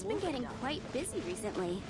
You've been getting quite busy recently.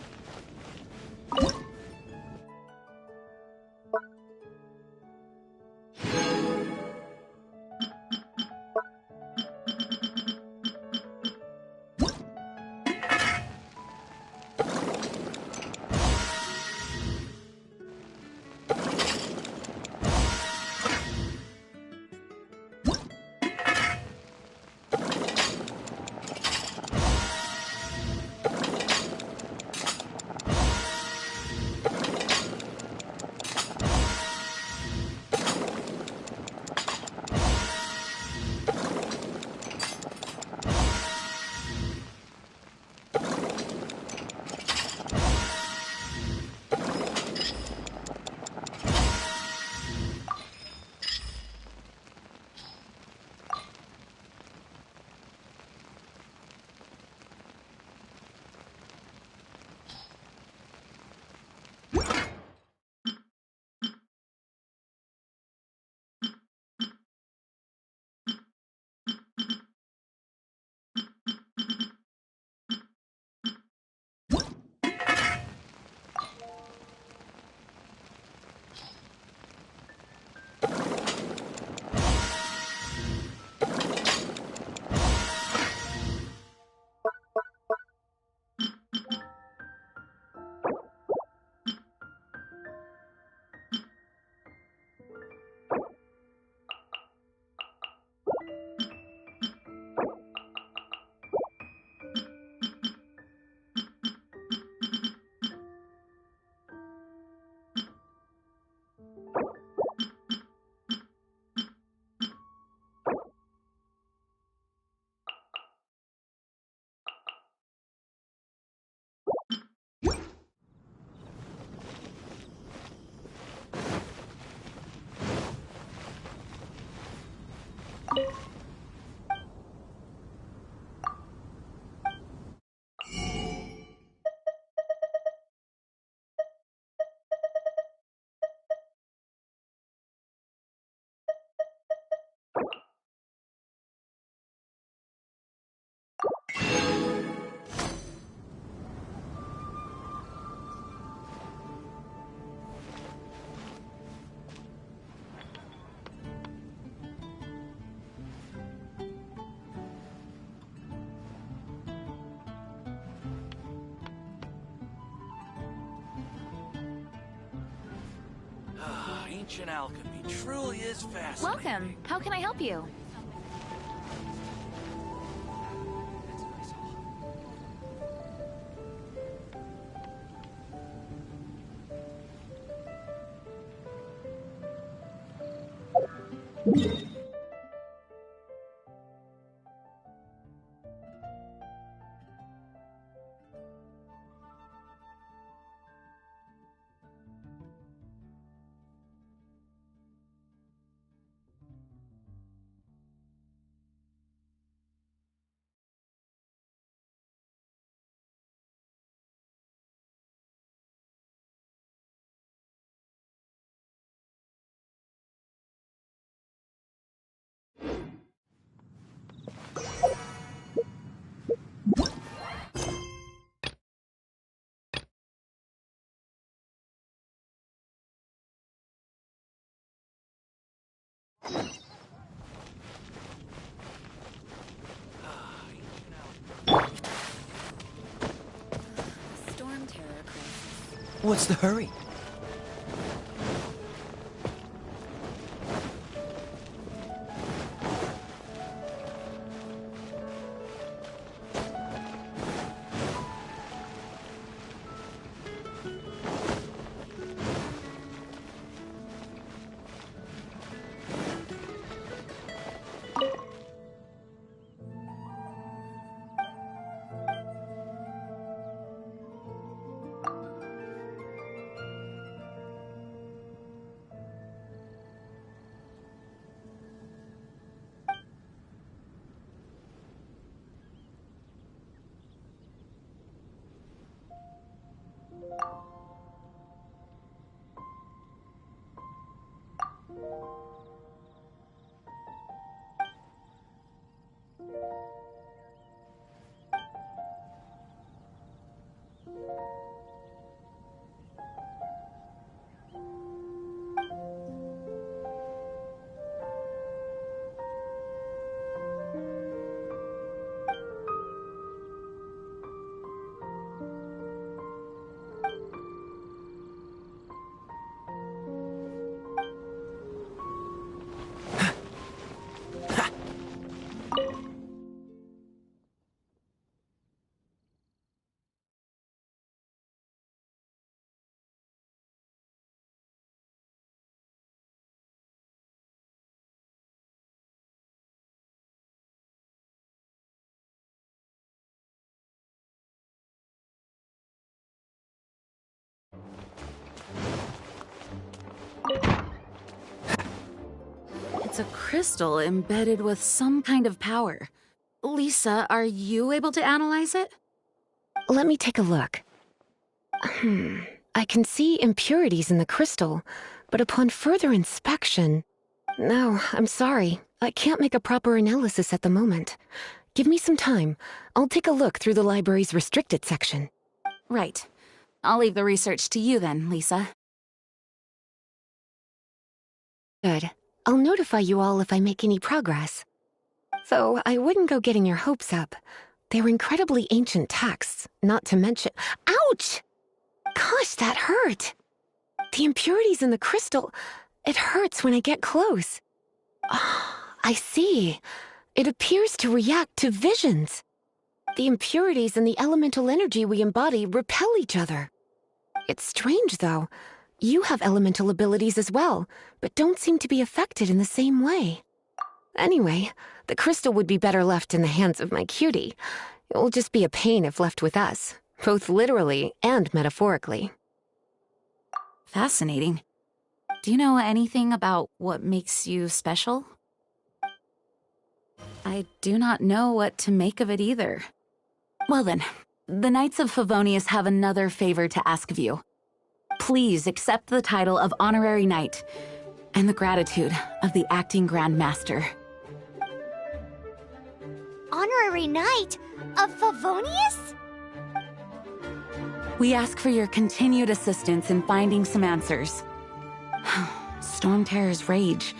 Ancient alchemy truly is fascinating. Welcome. How can I help you? Storm terror crisis. What's the hurry? It's a crystal embedded with some kind of power. Lisa, are you able to analyze it? Let me take a look. I can see impurities in the crystal, but upon further inspection... No, I'm sorry. I can't make a proper analysis at the moment. Give me some time. I'll take a look through the library's restricted section. Right. I'll leave the research to you then, Lisa. Good. I'll notify you all if I make any progress. Though I wouldn't go getting your hopes up. They're incredibly ancient texts, not to mention... Ouch! Gosh, that hurt! The impurities in the crystal... It hurts when I get close. I see. It appears to react to visions. The impurities and the elemental energy we embody repel each other. It's strange, though. You have elemental abilities as well, but don't seem to be affected in the same way. Anyway, the crystal would be better left in the hands of my cutie. It will just be a pain if left with us, both literally and metaphorically. Fascinating. Do you know anything about what makes you special? I do not know what to make of it either. Well then, the Knights of Favonius have another favor to ask of you. Please accept the title of Honorary Knight and the gratitude of the Acting Grand Master. Honorary Knight of Favonius? We ask for your continued assistance in finding some answers. Storm Terror's rage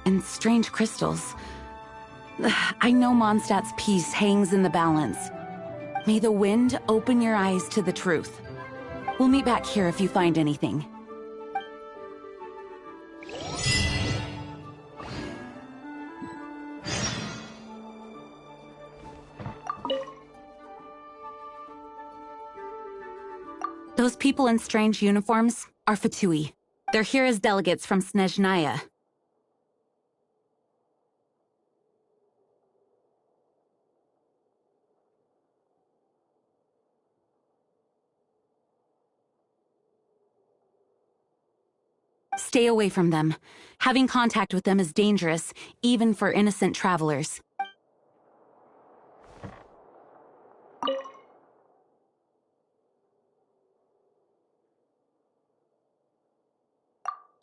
and strange crystals. I know Mondstadt's peace hangs in the balance. May the wind open your eyes to the truth. We'll meet back here if you find anything. Those people in strange uniforms are Fatui. They're here as delegates from Snezhnaya. Stay away from them. Having contact with them is dangerous, even for innocent travelers.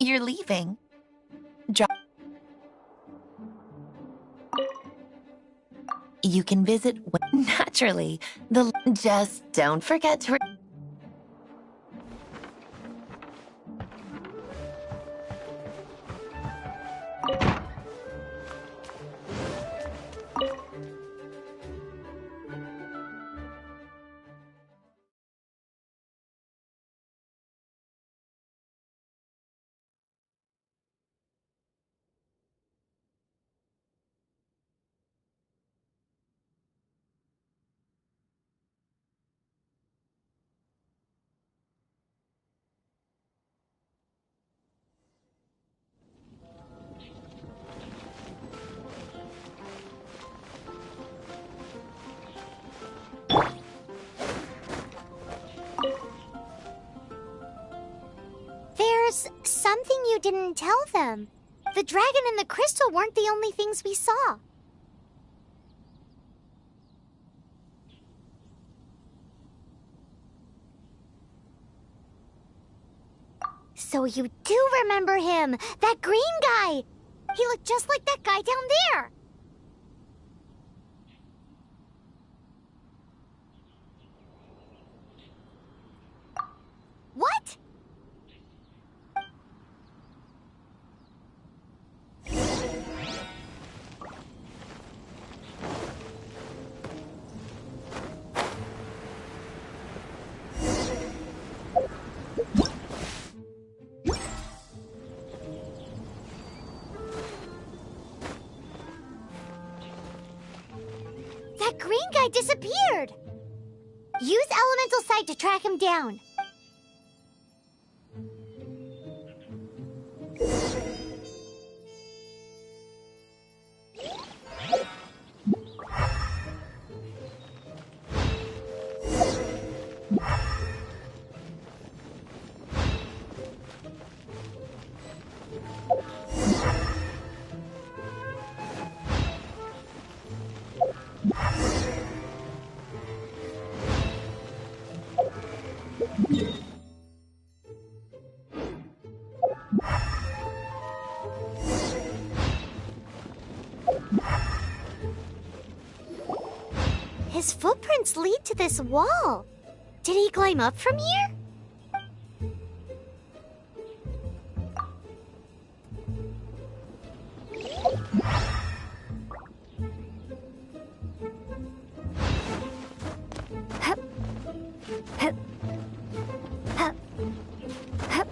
You're leaving. You can visit naturally. Just don't forget to... There's something you didn't tell them. The dragon and the crystal weren't the only things we saw. So you do remember him, that green guy. He looked just like that guy down there. What? That green guy disappeared. Use elemental sight to track him down. His footprints lead to this wall. Did he climb up from here? Hup. Hup. Hup. Hup.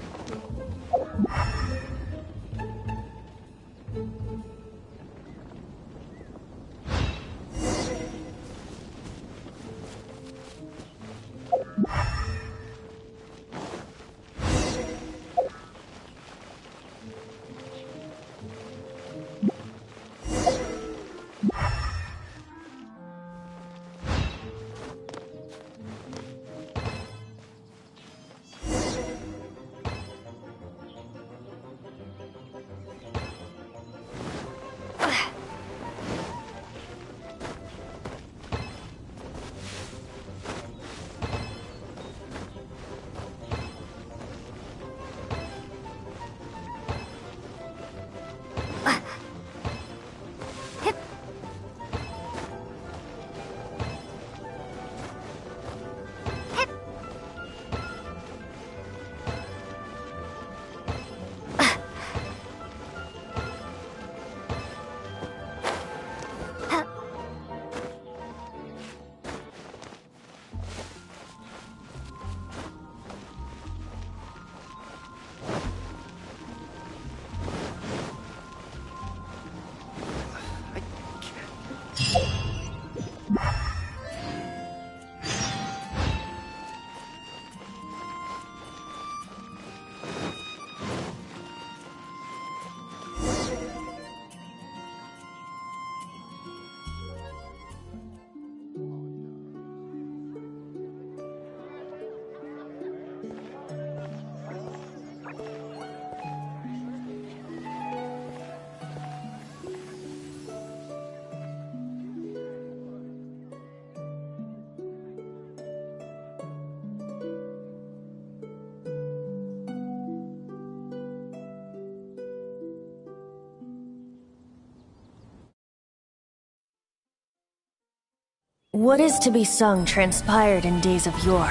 What is to be sung transpired in days of yore,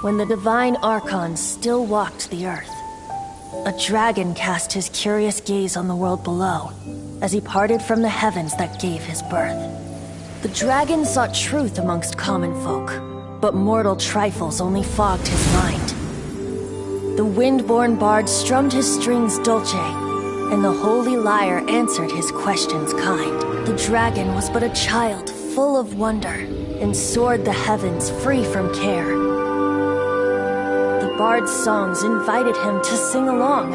when the divine archons still walked the earth. A dragon cast his curious gaze on the world below, as he parted from the heavens that gave his birth. The dragon sought truth amongst common folk, but mortal trifles only fogged his mind. The wind-born bard strummed his strings dulce, and the holy lyre answered his questions kind. The dragon was but a child, full of wonder, and soared the heavens free from care. The bard's songs invited him to sing along,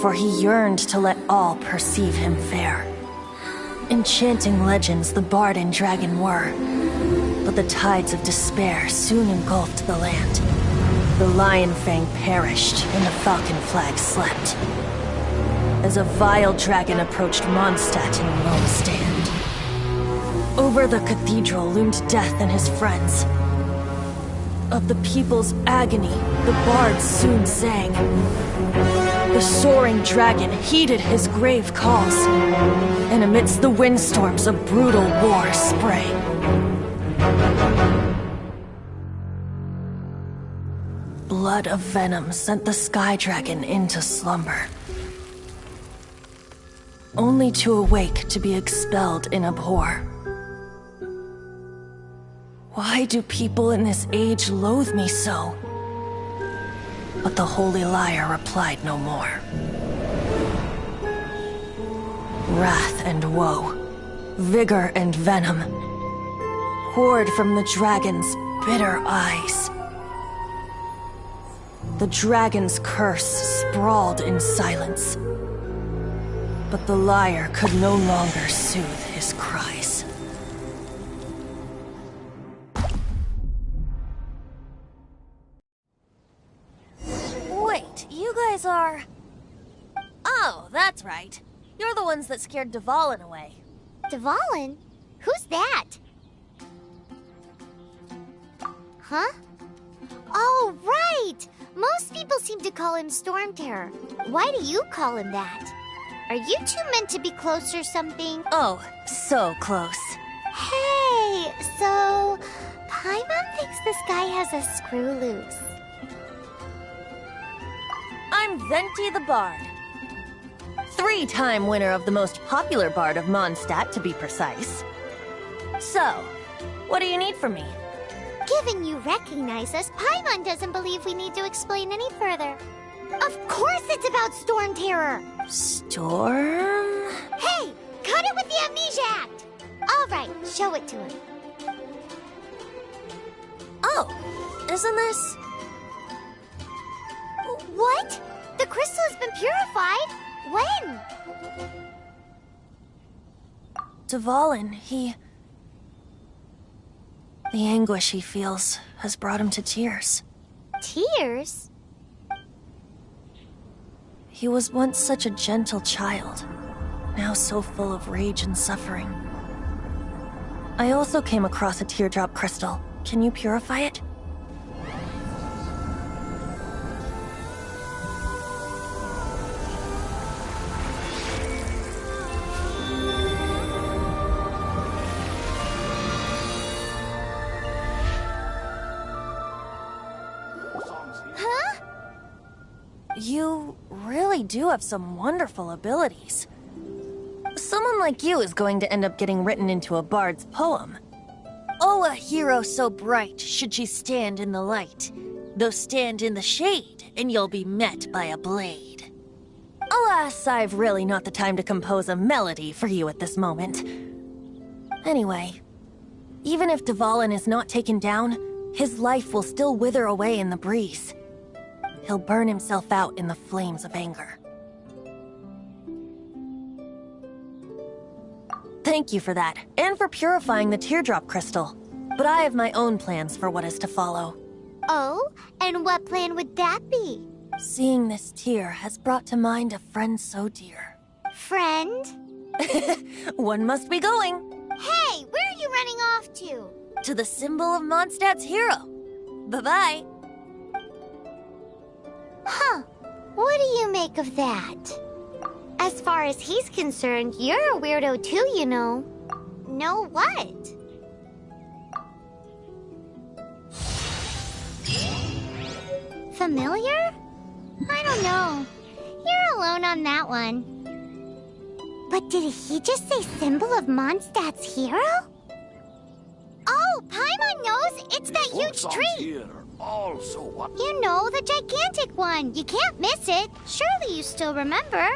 for he yearned to let all perceive him fair. Enchanting legends the bard and dragon were, but the tides of despair soon engulfed the land. The lion fang perished, and the falcon flag slept, as a vile dragon approached Mondstadt in lone stand. Over the cathedral loomed death and his friends. Of the people's agony, the bards soon sang. The soaring dragon heeded his grave calls, and amidst the windstorms a brutal war sprang. Blood of venom sent the sky dragon into slumber, only to awake to be expelled in abhor. Why do people in this age loathe me so? But the holy lyre replied no more. Wrath and woe, vigor and venom, poured from the dragon's bitter eyes. The dragon's curse sprawled in silence, but the lyre could no longer soothe his cries. Wait, you guys are... Oh, that's right. You're the ones that scared Dvalin away. Dvalin? Who's that? Huh? Oh, right! Most people seem to call him Storm Terror. Why do you call him that? Are you two meant to be close or something? Oh, so close. Hey! So, Paimon thinks this guy has a screw loose. I'm Venti the Bard. 3-time winner of the most popular bard of Mondstadt, to be precise. So, what do you need from me? Given you recognize us, Paimon doesn't believe we need to explain any further. Of course it's about Storm Terror! Storm? Hey! Cut it with the Amnesia Act! Alright, show it to him. Oh, isn't this... What? The crystal has been purified? When? Dvalin, he... The anguish he feels has brought him to tears. Tears? He was once such a gentle child, now so full of rage and suffering. I also came across a teardrop crystal. Can you purify it? Huh? You really do have some wonderful abilities. Someone like you is going to end up getting written into a bard's poem. Oh, a hero so bright should she stand in the light. Though stand in the shade, and you'll be met by a blade. Alas, I've really not the time to compose a melody for you at this moment. Anyway, even if Dvalin is not taken down, his life will still wither away in the breeze. He'll burn himself out in the flames of anger. Thank you for that, and for purifying the teardrop crystal. But I have my own plans for what is to follow. Oh? And what plan would that be? Seeing this tear has brought to mind a friend so dear. Friend? One must be going. Hey, where are you running off to? To the symbol of Mondstadt's hero. Bye-bye. Huh. What do you make of that? As far as he's concerned, you're a weirdo too, you know. Know what? Familiar? I don't know. You're alone on that one. But did he just say symbol of Mondstadt's hero? Oh, Paimon knows! It's that huge tree! Here are also what? You know, the gigantic one. You can't miss it. Surely you still remember.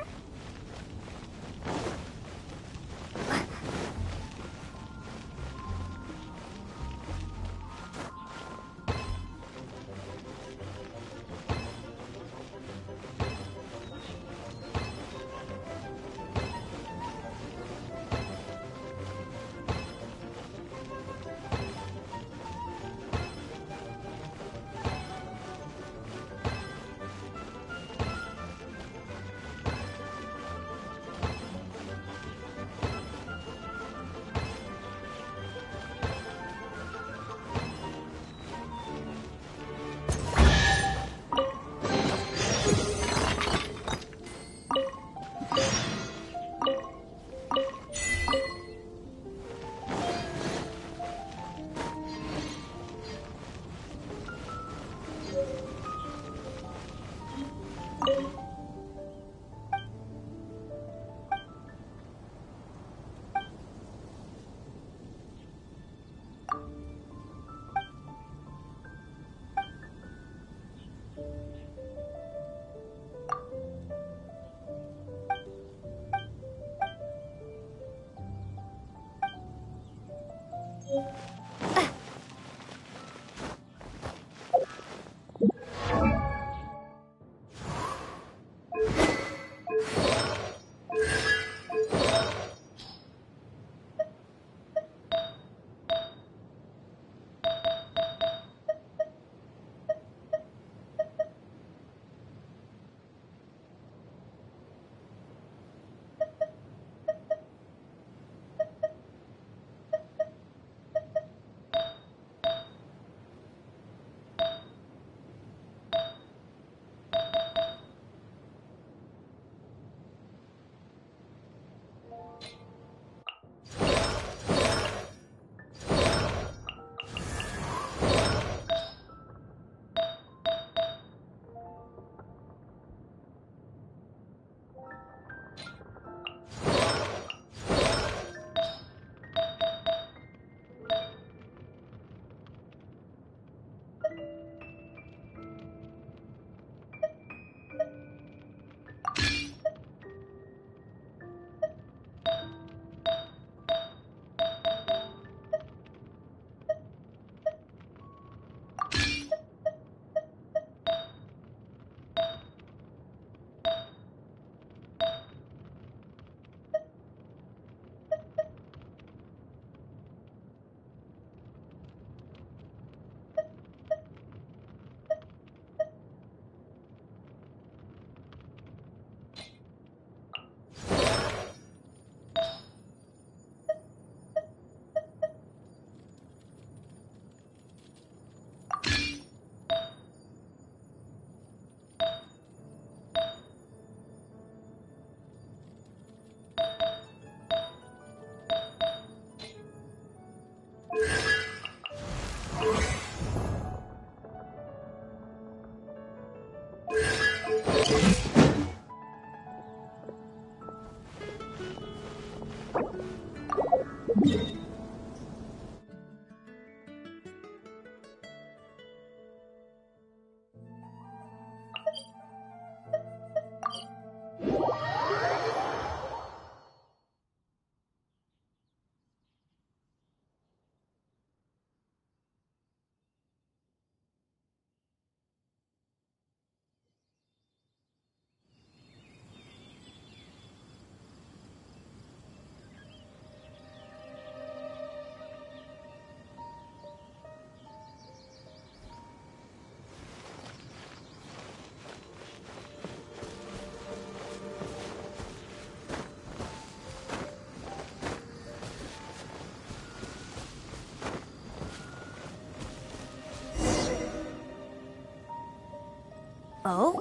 Oh?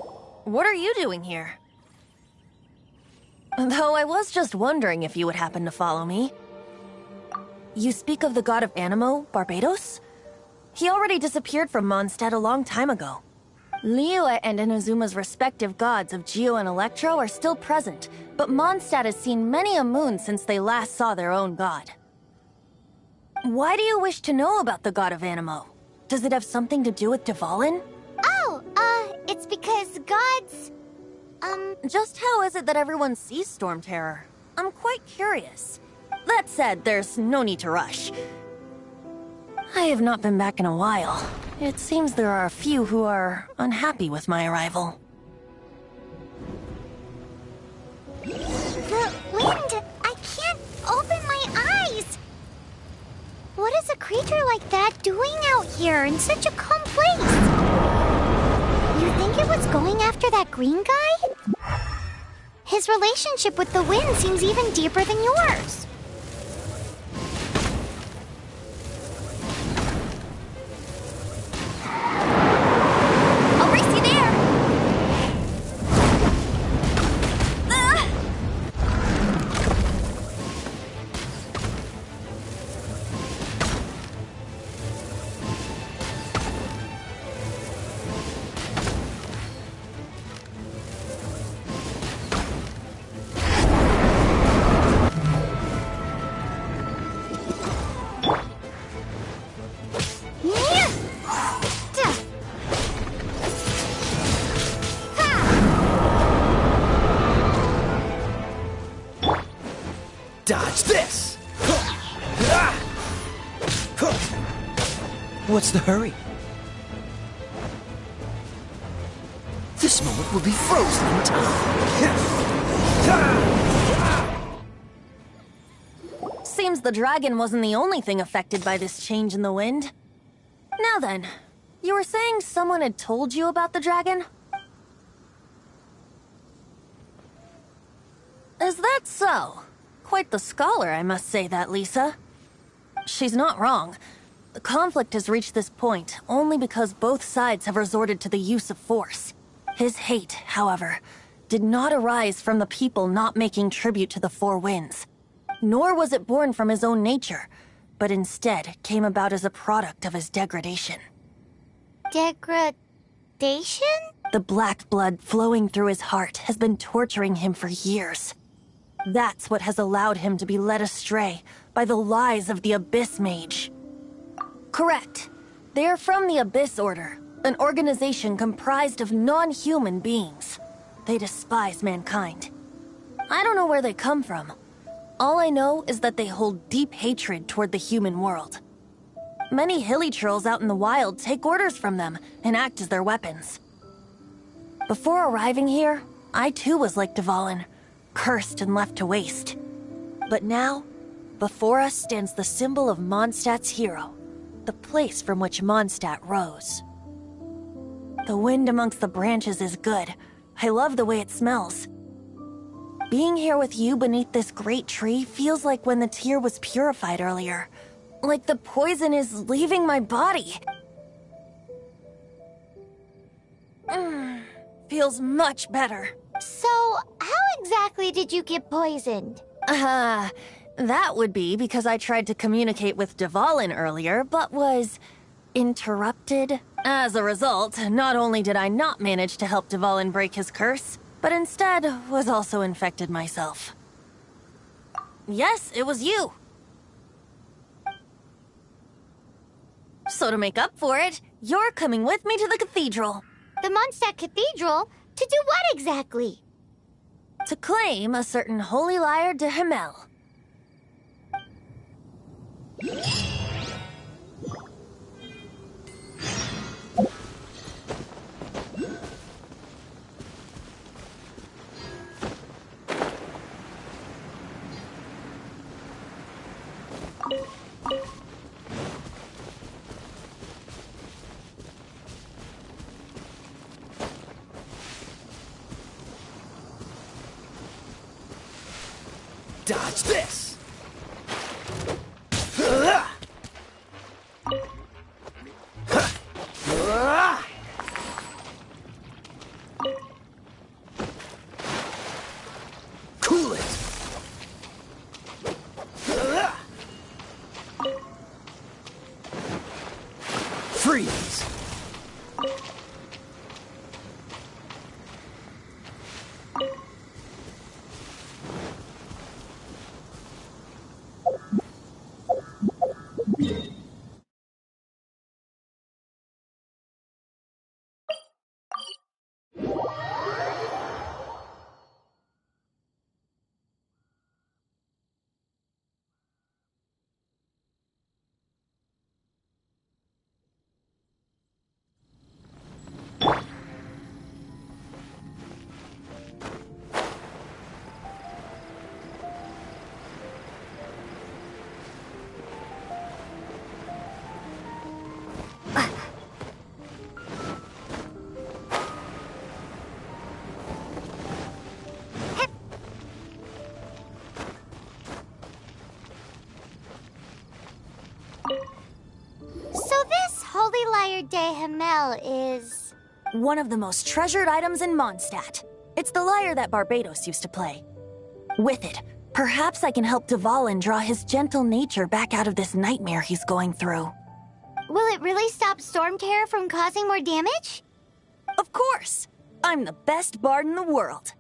What are you doing here? Though I was just wondering if you would happen to follow me. You speak of the god of Animo, Barbados? He already disappeared from Mondstadt a long time ago. Liyue and Inazuma's respective gods of Geo and Electro are still present, but Mondstadt has seen many a moon since they last saw their own god. Why do you wish to know about the god of Animo? Does it have something to do with Dvalin? Oh, it's because gods... Just how is it that everyone sees Storm Terror? I'm quite curious. That said, there's no need to rush. I have not been back in a while. It seems there are a few who are unhappy with my arrival. The wind! I can't open my eyes! What is a creature like that doing out here in such a calm place? You think it was going after that green guy? His relationship with the wind seems even deeper than yours. I'll race you there! Dodge this! What's the hurry? This moment will be frozen in time. Seems the dragon wasn't the only thing affected by this change in the wind. Now then, you were saying someone had told you about the dragon? Is that so? Quite the scholar, I must say that, Lisa. She's not wrong. The conflict has reached this point only because both sides have resorted to the use of force. His hate, however, did not arise from the people not making tribute to the Four Winds. Nor was it born from his own nature, but instead came about as a product of his degradation. Degradation? The black blood flowing through his heart has been torturing him for years. That's what has allowed him to be led astray by the lies of the Abyss Mage. Correct. They are from the Abyss Order, an organization comprised of non-human beings. They despise mankind. I don't know where they come from. All I know is that they hold deep hatred toward the human world. Many hilly trolls out in the wild take orders from them and act as their weapons. Before arriving here, I too was like Dvalin, cursed and left to waste. But now, before us stands the symbol of Mondstadt's hero, the place from which Mondstadt rose. The wind amongst the branches is good. I love the way it smells. Being here with you beneath this great tree feels like when the tear was purified earlier. Like the poison is leaving my body. Feels much better. So, how exactly did you get poisoned? That would be because I tried to communicate with Dvalin earlier, but was interrupted. As a result, not only did I not manage to help Dvalin break his curse, but instead was also infected myself. Yes, it was you. So to make up for it, you're coming with me to the cathedral. The Mondstadt Cathedral? To do what exactly? To claim a certain holy lyre de Himmel. Dodge this! Freeze! So this Holy Lyre de Hamel is... One of the most treasured items in Mondstadt. It's the lyre that Barbados used to play. With it, perhaps I can help Dvalin draw his gentle nature back out of this nightmare he's going through. Will it really stop Storm Terror from causing more damage? Of course! I'm the best bard in the world.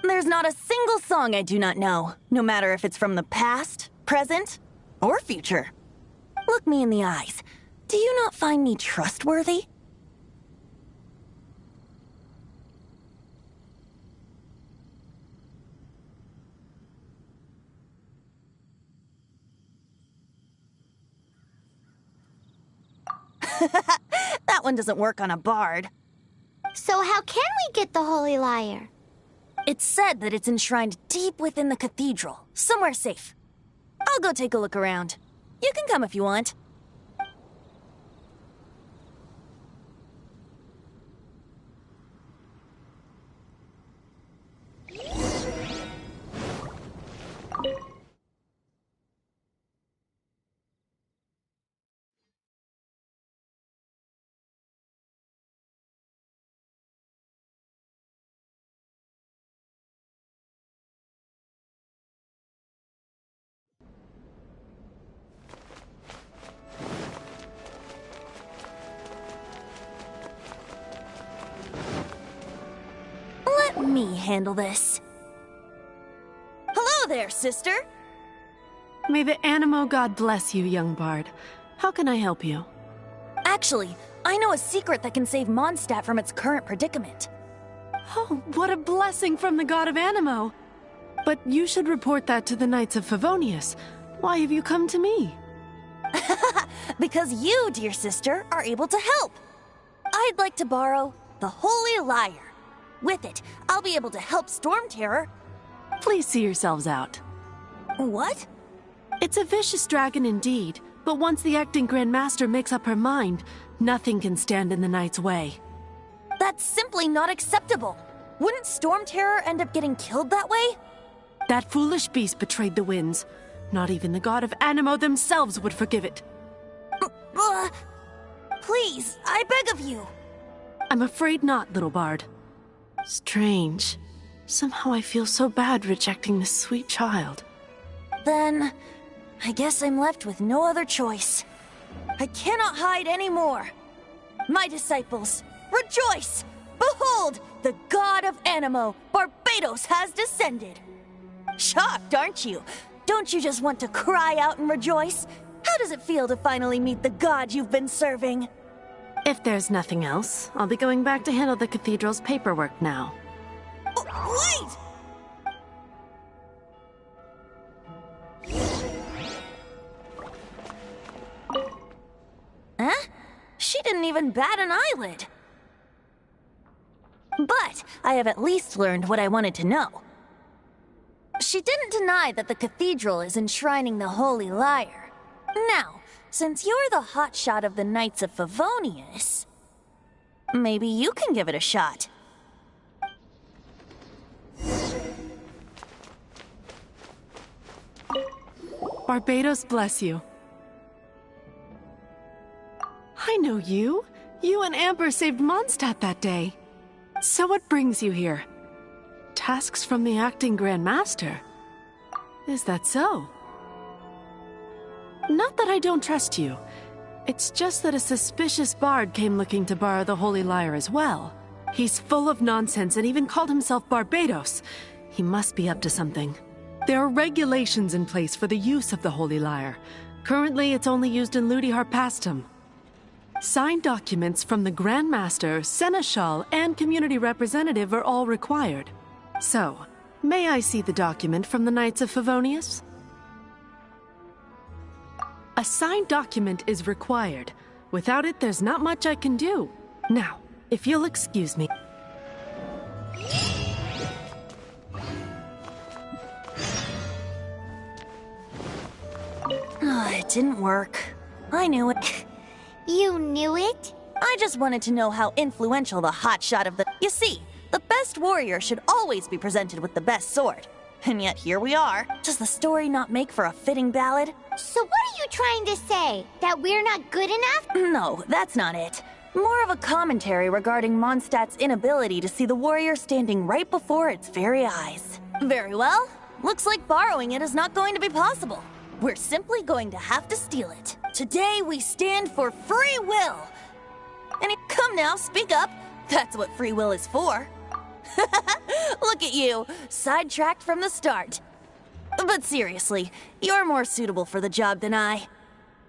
There's not a single song I do not know, no matter if it's from the past, present, or future. Look me in the eyes. Do you not find me trustworthy? That one doesn't work on a bard. So how can we get the Holy Lyre? It's said that it's enshrined deep within the cathedral, somewhere safe. I'll go take a look around. You can come if you want. Let me handle this. Hello there, sister! May the Animo God bless you, young bard. How can I help you? Actually, I know a secret that can save Mondstadt from its current predicament. Oh, what a blessing from the god of Animo! But you should report that to the Knights of Favonius. Why have you come to me? Because you, dear sister, are able to help. I'd like to borrow the Holy Lyre. With it, I'll be able to help Storm Terror. Please see yourselves out. What? It's a vicious dragon indeed, but once the acting Grand Master makes up her mind, nothing can stand in the Knight's way. That's simply not acceptable. Wouldn't Storm Terror end up getting killed that way? That foolish beast betrayed the winds. Not even the god of Animo themselves would forgive it. Please, I beg of you. I'm afraid not, little bard. Strange. Somehow I feel so bad rejecting this sweet child. Then, I guess I'm left with no other choice. I cannot hide anymore. My disciples, rejoice! Behold, the god of Animo, Barbados, has descended. Shocked, aren't you? Don't you just want to cry out and rejoice? How does it feel to finally meet the god you've been serving? If there's nothing else, I'll be going back to handle the cathedral's paperwork now. Wait! Huh? She didn't even bat an eyelid. But I have at least learned what I wanted to know. She didn't deny that the cathedral is enshrining the Holy Lyre. Now, since you're the hotshot of the Knights of Favonius, maybe you can give it a shot. Barbados bless you. I know you. You and Amber saved Mondstadt that day. So what brings you here? Tasks from the acting Grand Master. Is that so? Not that I don't trust you. It's just that a suspicious bard came looking to borrow the Holy Lyre as well. He's full of nonsense and even called himself Barbados. He must be up to something. There are regulations in place for the use of the Holy Lyre. Currently, it's only used in Ludi Harpastum. Signed documents from the Grand Master, Seneschal, and community representative are all required. So, may I see the document from the Knights of Favonius? A signed document is required. Without it, there's not much I can do. Now, if you'll excuse me. It didn't work. I knew it. You knew it? I just wanted to know how influential the hotshot of the... You see, the best warrior should always be presented with the best sword. And yet here we are. Does the story not make for a fitting ballad? So what are you trying to say? That we're not good enough? No, that's not it. More of a commentary regarding Mondstadt's inability to see the warrior standing right before its very eyes. Very well. Looks like borrowing it is not going to be possible. We're simply going to have to steal it. Today we stand for free will. Come now, speak up. That's what free will is for. Look at you, sidetracked from the start. But seriously, you're more suitable for the job than I.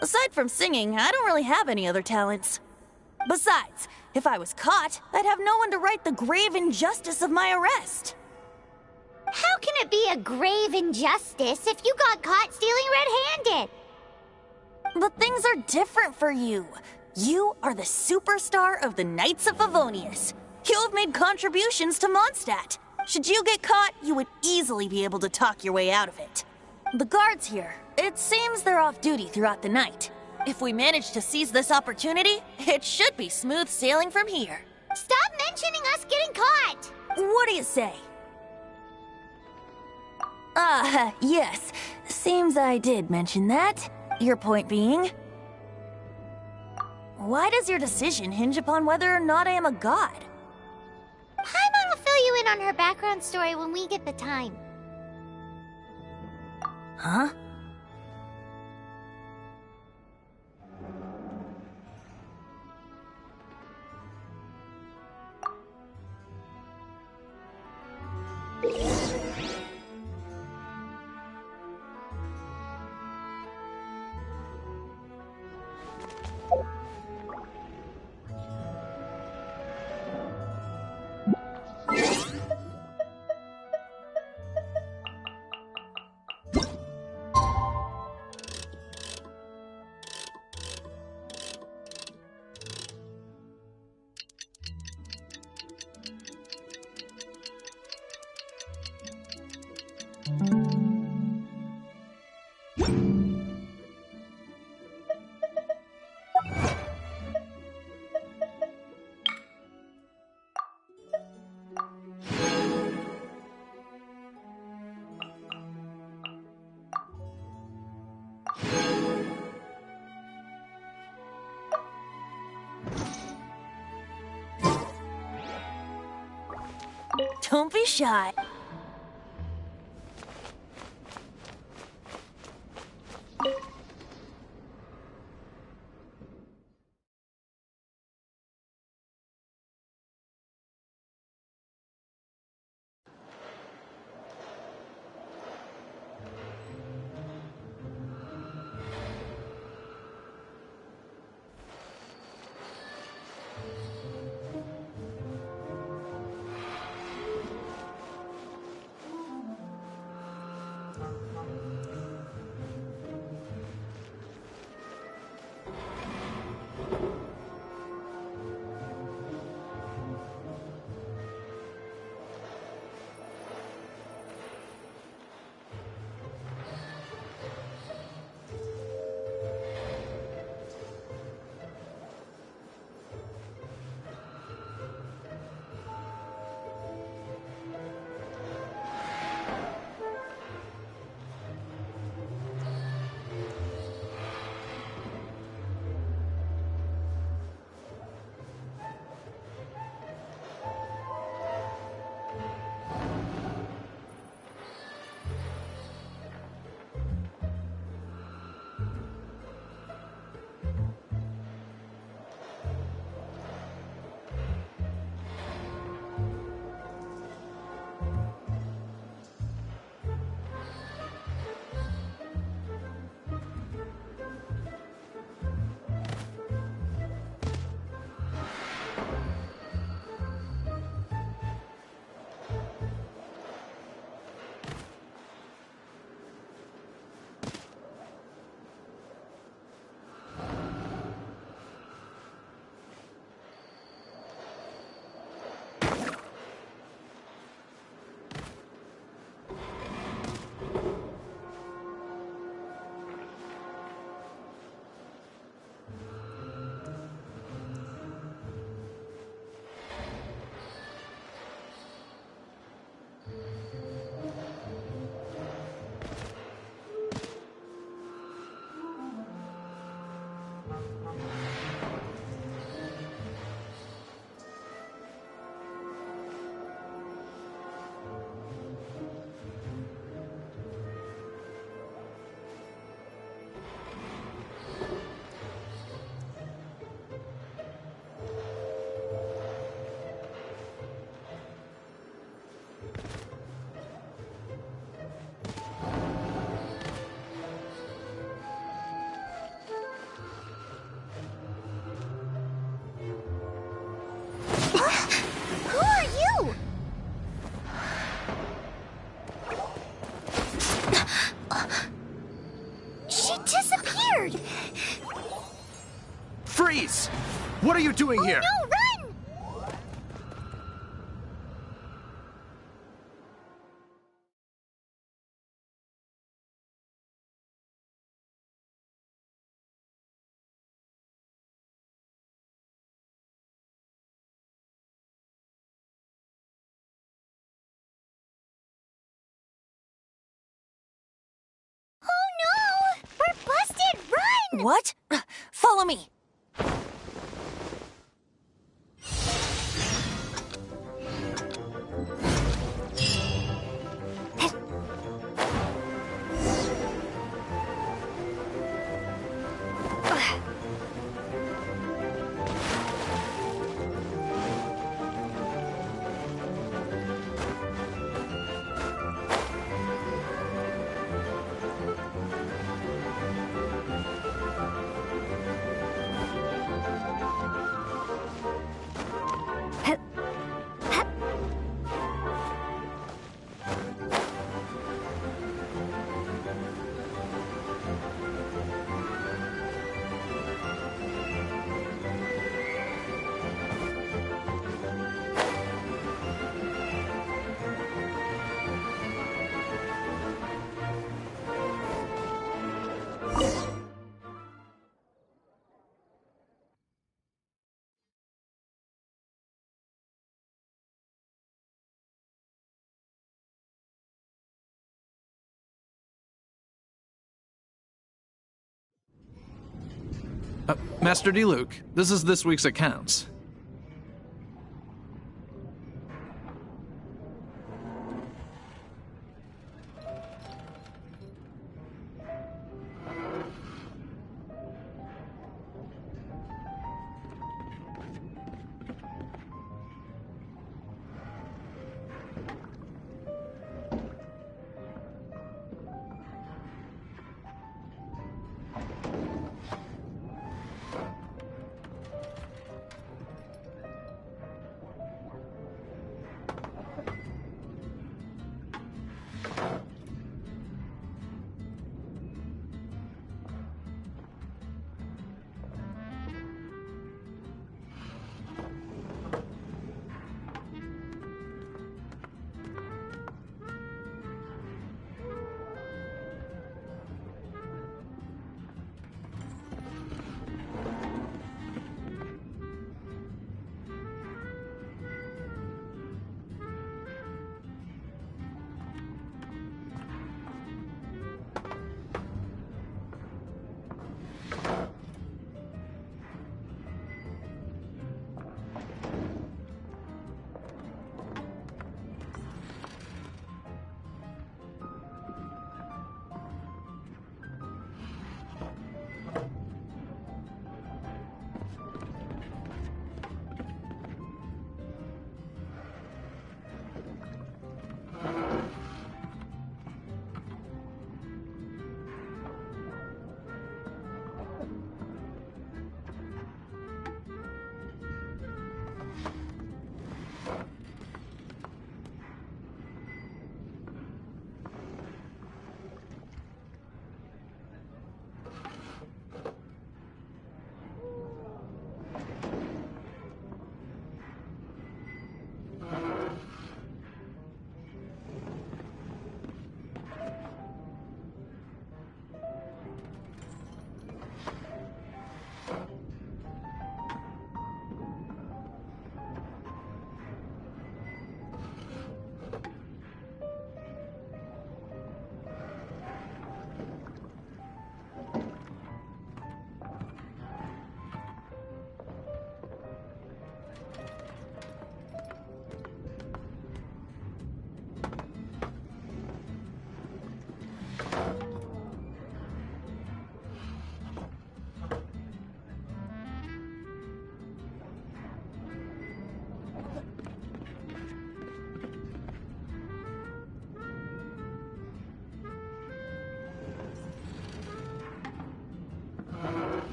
Aside from singing, I don't really have any other talents. Besides, if I was caught, I'd have no one to right the grave injustice of my arrest. How can it be a grave injustice if you got caught stealing red-handed? But things are different for you. You are the superstar of the Knights of Favonius. You have made contributions to Mondstadt. Should you get caught, you would easily be able to talk your way out of it. The guards here, it seems they're off duty throughout the night. If we manage to seize this opportunity, it should be smooth sailing from here. Stop mentioning us getting caught! What do you say? Yes. Seems I did mention that. Your point being? Why does your decision hinge upon whether or not I am a god? Paimon will fill you in on her background story when we get the time. Huh? Don't be shy. What are you doing here? No, run! Oh no! We're busted! Run! What? Follow me. Master D. Luke, this is this week's accounts.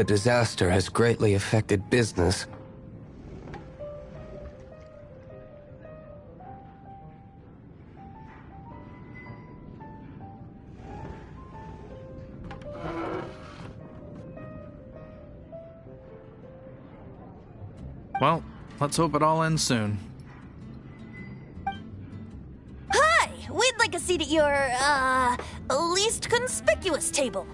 The disaster has greatly affected business. Well, let's hope it all ends soon. Hi! We'd like a seat at your, least conspicuous table.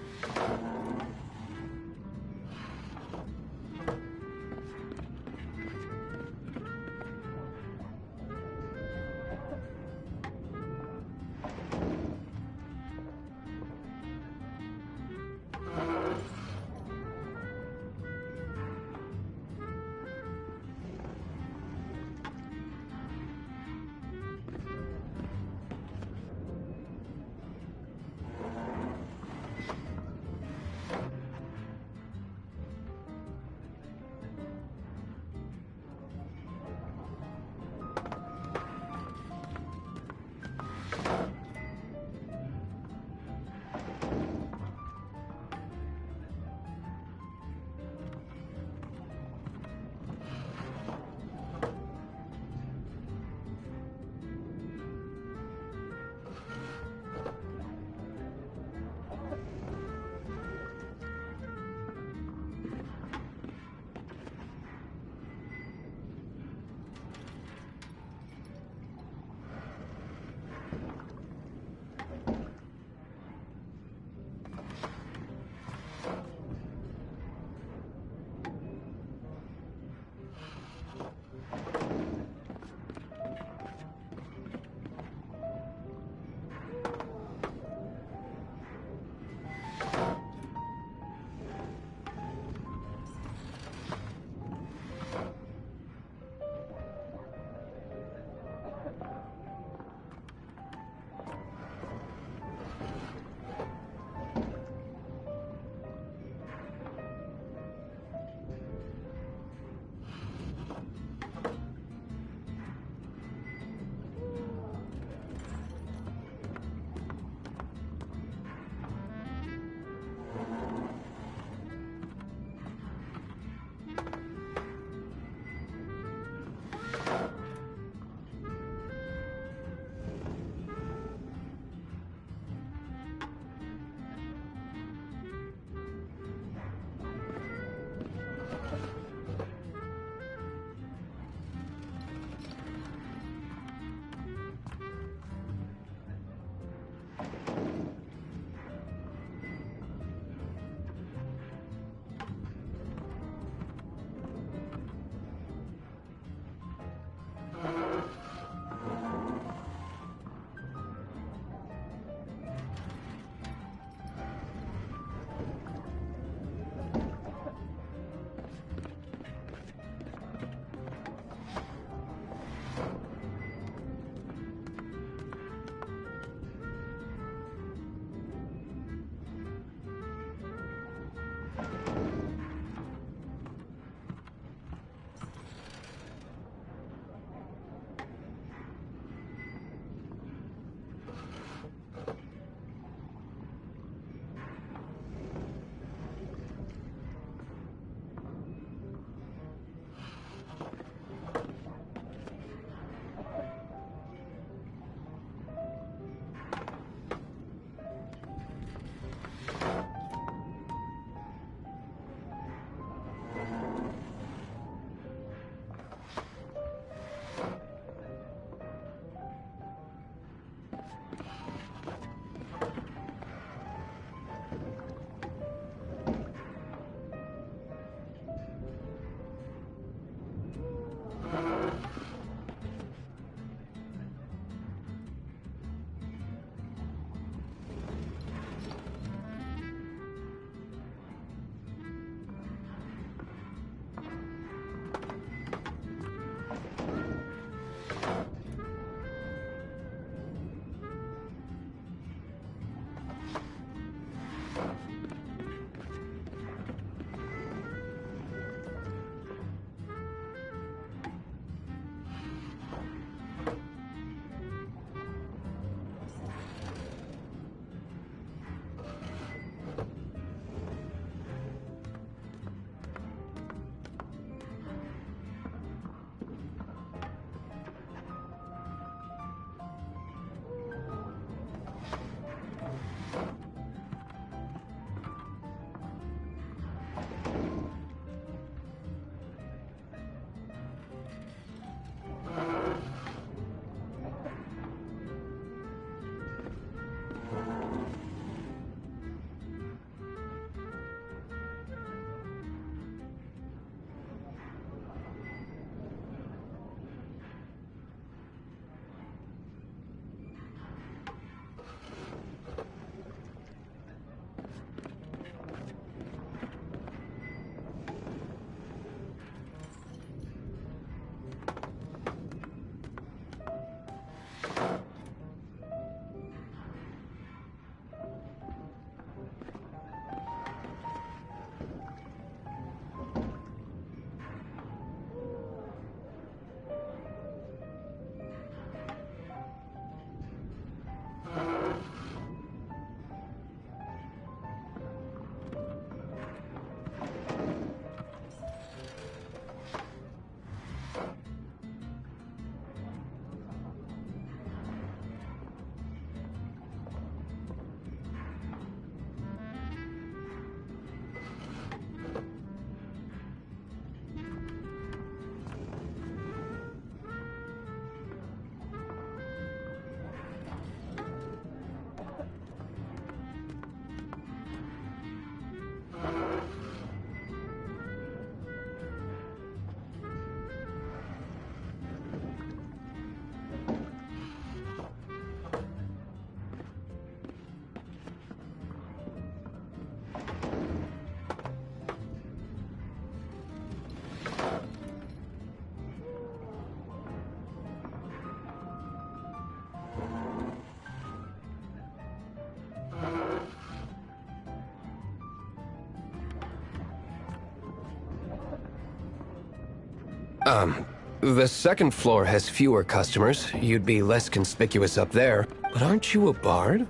The second floor has fewer customers. You'd be less conspicuous up there. But aren't you a bard?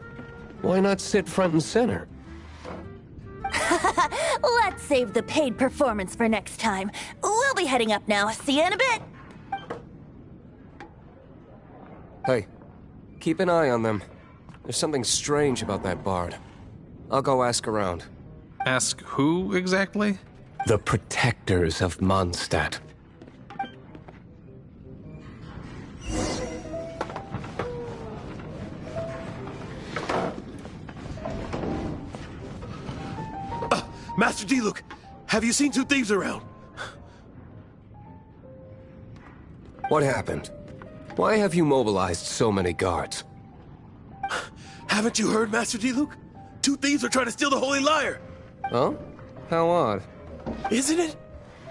Why not sit front and center? Let's save the paid performance for next time. We'll be heading up now. See you in a bit. Hey, keep an eye on them. There's something strange about that bard. I'll go ask around. Ask who exactly? The protectors of Mondstadt. Master Diluc, have you seen two thieves around? What happened? Why have you mobilized so many guards? Haven't you heard, Master Diluc? Two thieves are trying to steal the Holy Lyre! Oh? How odd. Isn't it?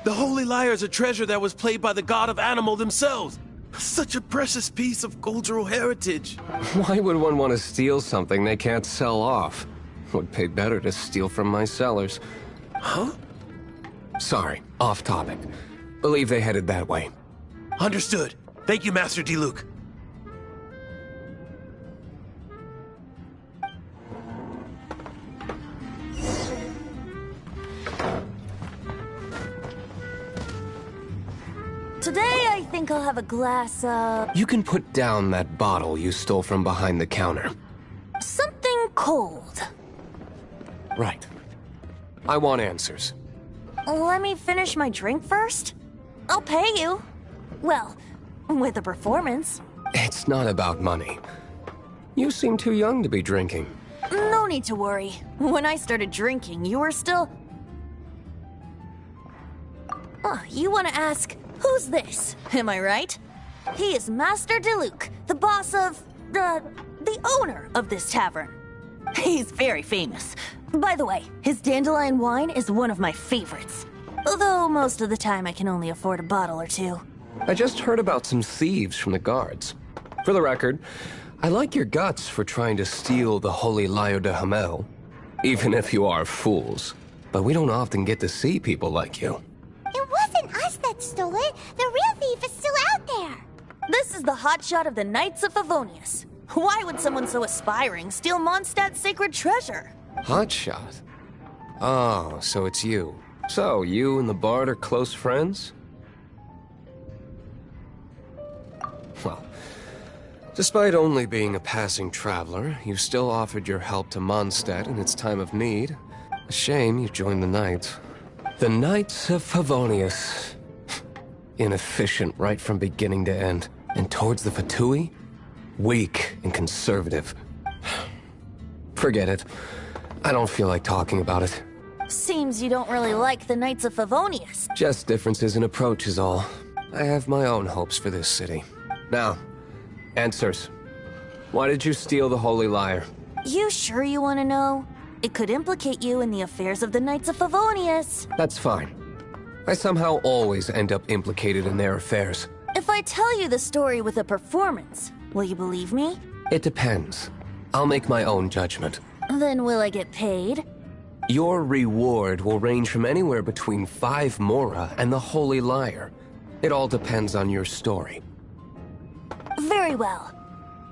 The Holy Lyre is a treasure that was played by the god of animal themselves. Such a precious piece of cultural heritage. Why would one want to steal something they can't sell off? Would pay better to steal from my sellers. Huh? Sorry, off topic. Believe they headed that way. Understood. Thank you, Master Diluc. Today, I think I'll have a glass of... You can put down that bottle you stole from behind the counter. something cold. Right. I want answers. Let me finish my drink first. I'll pay you. Well, with a performance. It's not about money. You seem too young to be drinking. No need to worry. When I started drinking, you were still... Oh, you want to ask, who's this? Am I right? He is Master Diluc, the boss of... the owner of this tavern. He's very famous. By the way, his dandelion wine is one of my favorites. Although most of the time I can only afford a bottle or two. I just heard about some thieves from the guards. For the record, I like your guts for trying to steal the Holy Lyre de Hamel. Even if you are fools. But we don't often get to see people like you. It wasn't us that stole it. The real thief is still out there. This is the hotshot of the Knights of Favonius. Why would someone so aspiring steal Mondstadt's sacred treasure? Hotshot? Oh, so it's you. So, you and the bard are close friends? Well, despite only being a passing traveler, you still offered your help to Mondstadt in its time of need. A shame you joined the Knights. The Knights of Favonius. Inefficient right from beginning to end. And towards the Fatui? Weak and conservative. Forget it. I don't feel like talking about it. Seems you don't really like the Knights of Favonius. Just differences in approach is all. I have my own hopes for this city. Now, answers. Why did you steal the Holy Lyre? You sure you want to know? It could implicate you in the affairs of the Knights of Favonius. That's fine. I somehow always end up implicated in their affairs. If I tell you the story with a performance, will you believe me? It depends. I'll make my own judgment. Then will I get paid? Your reward will range from anywhere between 5 Mora and the Holy Lyre. It all depends on your story. Very well.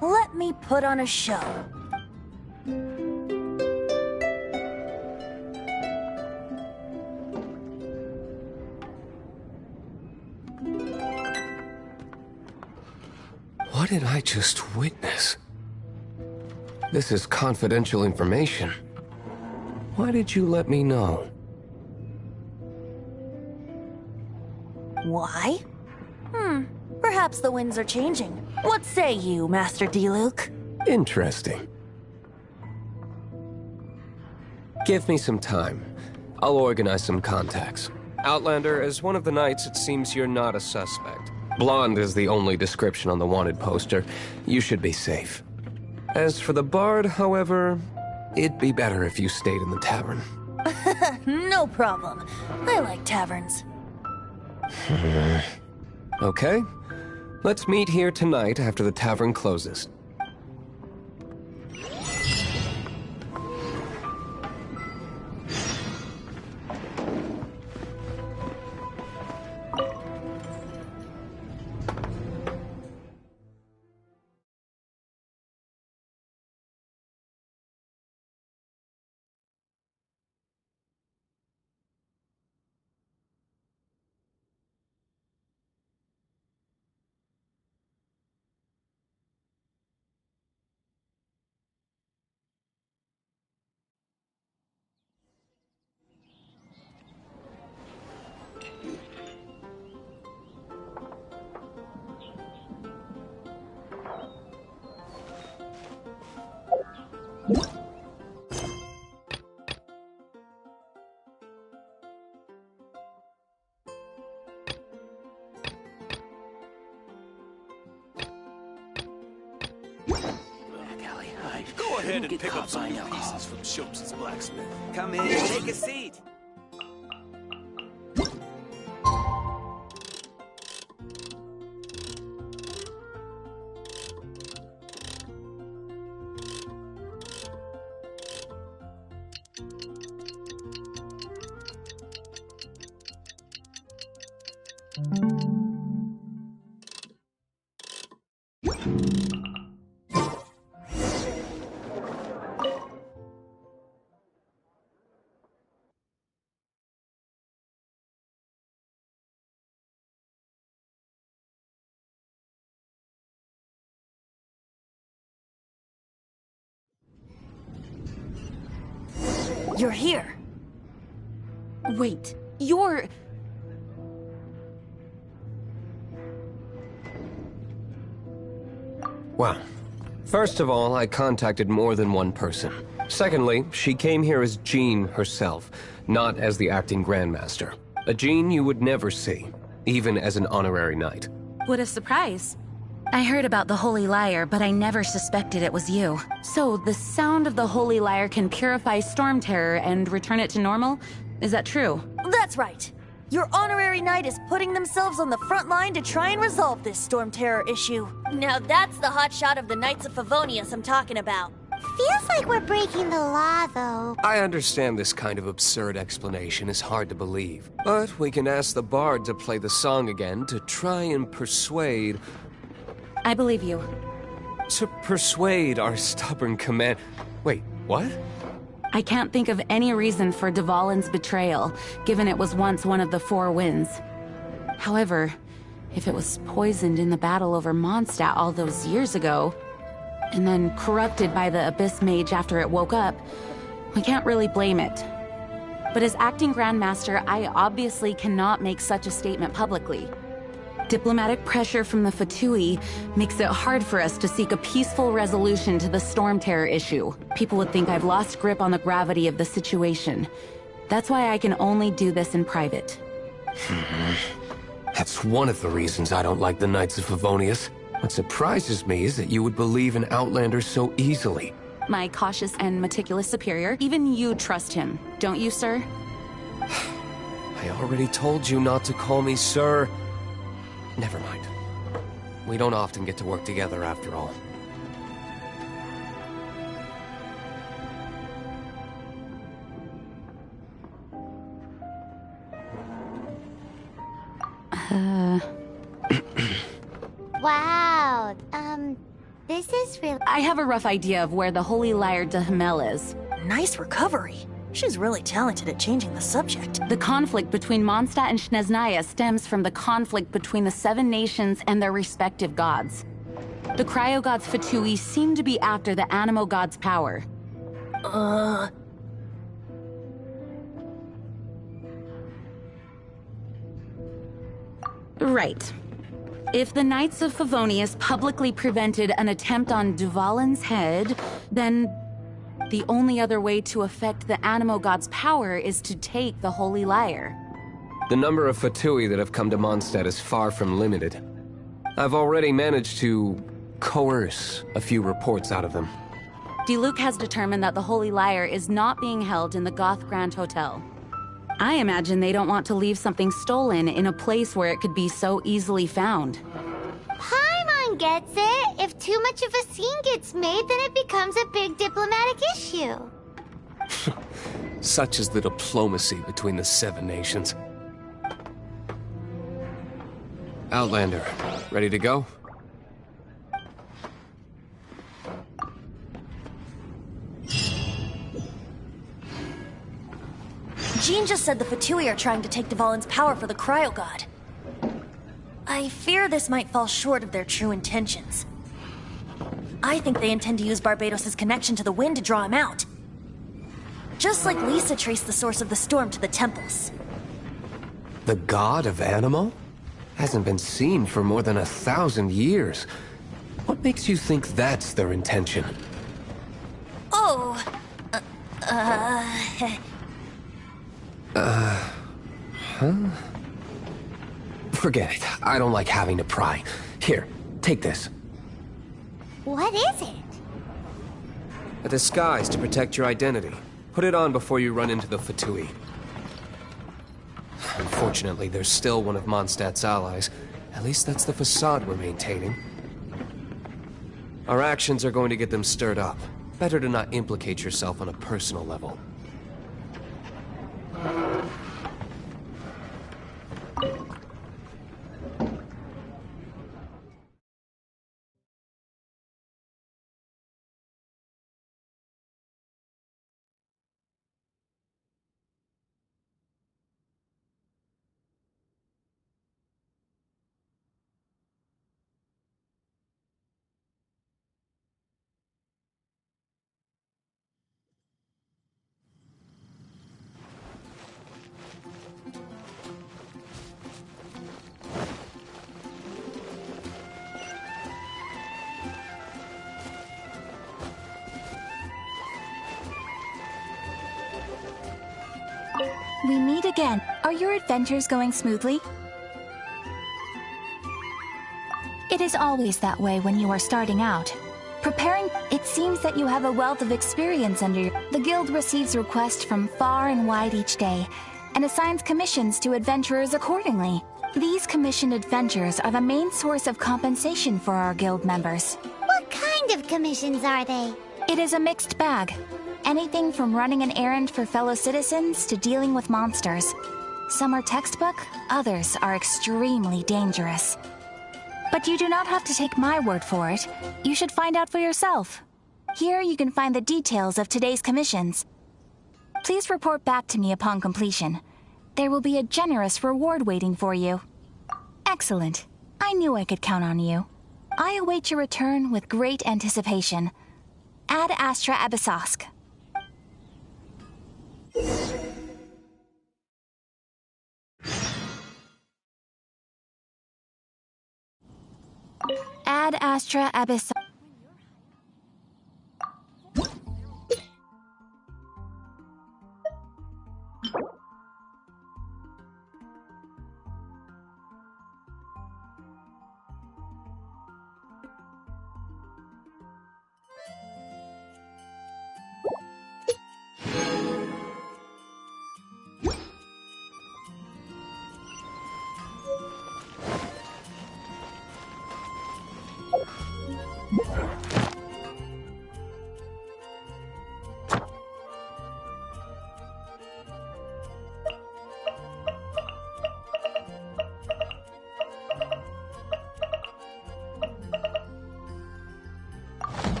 Let me put on a show. What did I just witness? This is confidential information. Why did you let me know? Why? Perhaps the winds are changing. What say you, Master Diluc? Interesting. Give me some time. I'll organize some contacts. Outlander, as one of the knights, it seems you're not a suspect. Blonde is the only description on the wanted poster. You should be safe. As for the bard, however, it'd be better if you stayed in the tavern. No problem. I like taverns. Okay. Let's meet here tonight after the tavern closes. ahead and pick up some new pieces from Shopes' blacksmith. Come in, take a seat. You're here. Wait, you're... Well, first of all, I contacted more than one person. Secondly, she came here as Jean herself, not as the acting Grandmaster. A Jean you would never see, even as an honorary knight. What a surprise. I heard about the Holy Lyre, but I never suspected it was you. So, the sound of the Holy Lyre can purify Storm Terror and return it to normal? Is that true? That's right. Your honorary knight is putting themselves on the front line to try and resolve this Storm Terror issue. Now that's the hotshot of the Knights of Favonius I'm talking about. Feels like we're breaking the law, though. I understand this kind of absurd explanation is hard to believe, but we can ask the bard to play the song again to try and persuade... I believe you. To persuade our stubborn command... Wait, what? I can't think of any reason for Dvalin's betrayal, given it was once one of the Four Winds. However, if it was poisoned in the battle over Mondstadt all those years ago, and then corrupted by the Abyss Mage after it woke up, we can't really blame it. But as acting Grandmaster, I obviously cannot make such a statement publicly. Diplomatic pressure from the Fatui makes it hard for us to seek a peaceful resolution to the Storm Terror issue. People would think I've lost grip on the gravity of the situation. That's why I can only do this in private. That's one of the reasons I don't like the Knights of Favonius. What surprises me is that you would believe in Outlanders so easily. My cautious and meticulous superior, even you trust him, don't you, sir? I already told you not to call me sir. Never mind. We don't often get to work together after all. Wow, this is really... I have a rough idea of where the Holy Lyre de Himmel is. Nice recovery. She's really talented at changing the subject. The conflict between Mondstadt and Snezhnaya stems from the conflict between the Seven Nations and their respective gods. The Cryo-gods Fatui seem to be after the Animo god's power. Right. If the Knights of Favonius publicly prevented an attempt on Dvalin's head, then the only other way to affect the Animo god's power is to take the Holy Lyre. The number of Fatui that have come to Mondstadt is far from limited. I've already managed to coerce a few reports out of them. Diluc has determined that the Holy Lyre is not being held in the Goth Grand Hotel. I imagine they don't want to leave something stolen in a place where it could be so easily found. Paimon gets it. If too much of a scene gets made, then it becomes a big diplomatic issue. Such is the diplomacy between the Seven Nations. Outlander, ready to go? Jean just said the Fatui are trying to take Dvalin's power for the Cryo God. I fear this might fall short of their true intentions. I think they intend to use Barbados' connection to the wind to draw him out. Just like Lisa traced the source of the storm to the temples. The god of Animo? Hasn't been seen for more than 1,000 years. What makes you think that's their intention? Oh, Forget it. I don't like having to pry. Here, take this. What is it? A disguise to protect your identity. Put it on before you run into the Fatui. Unfortunately, there's still one of Mondstadt's allies. At least that's the facade we're maintaining. Our actions are going to get them stirred up. Better to not implicate yourself on a personal level. We meet again. Are your adventures going smoothly? It is always that way when you are starting out. It seems that you have a wealth of experience under you. The guild receives requests from far and wide each day, and assigns commissions to adventurers accordingly. These commissioned adventures are the main source of compensation for our guild members. What kind of commissions are they? It is a mixed bag. Anything from running an errand for fellow citizens to dealing with monsters. Some are textbook, others are extremely dangerous. But you do not have to take my word for it. You should find out for yourself. Here you can find the details of today's commissions. Please report back to me upon completion. There will be a generous reward waiting for you. Excellent. I knew I could count on you. I await your return with great anticipation. Ad Astra Abyssosk. Ad Astra Abyssosk.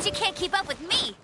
She can't keep up with me!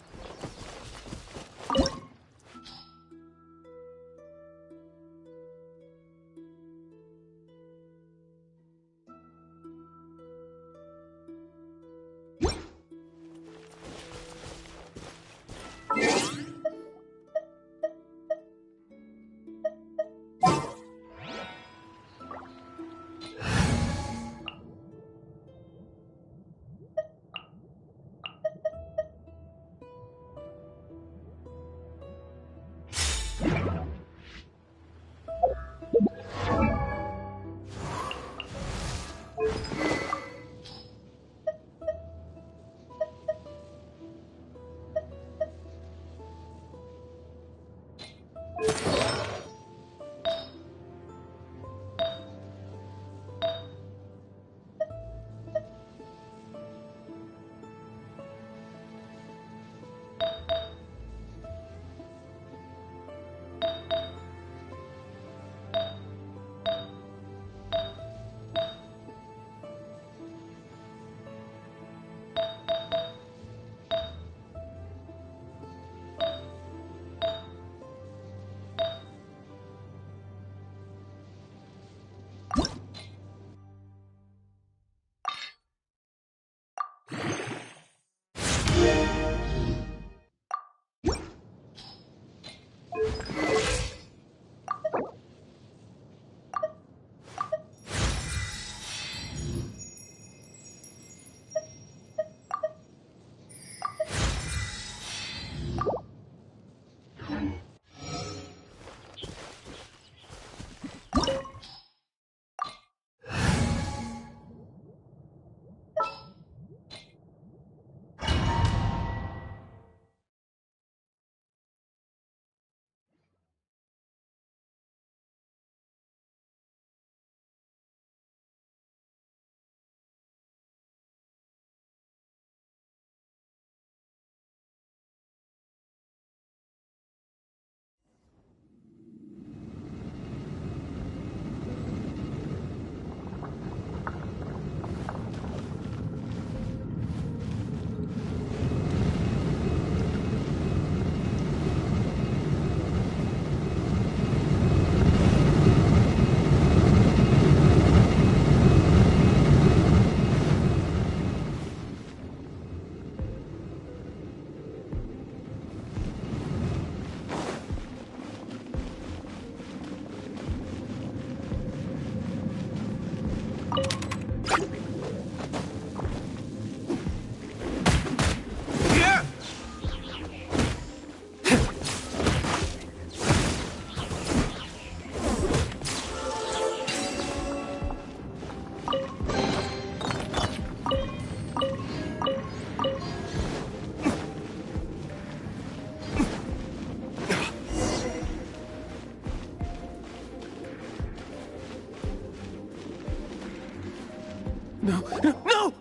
No! No!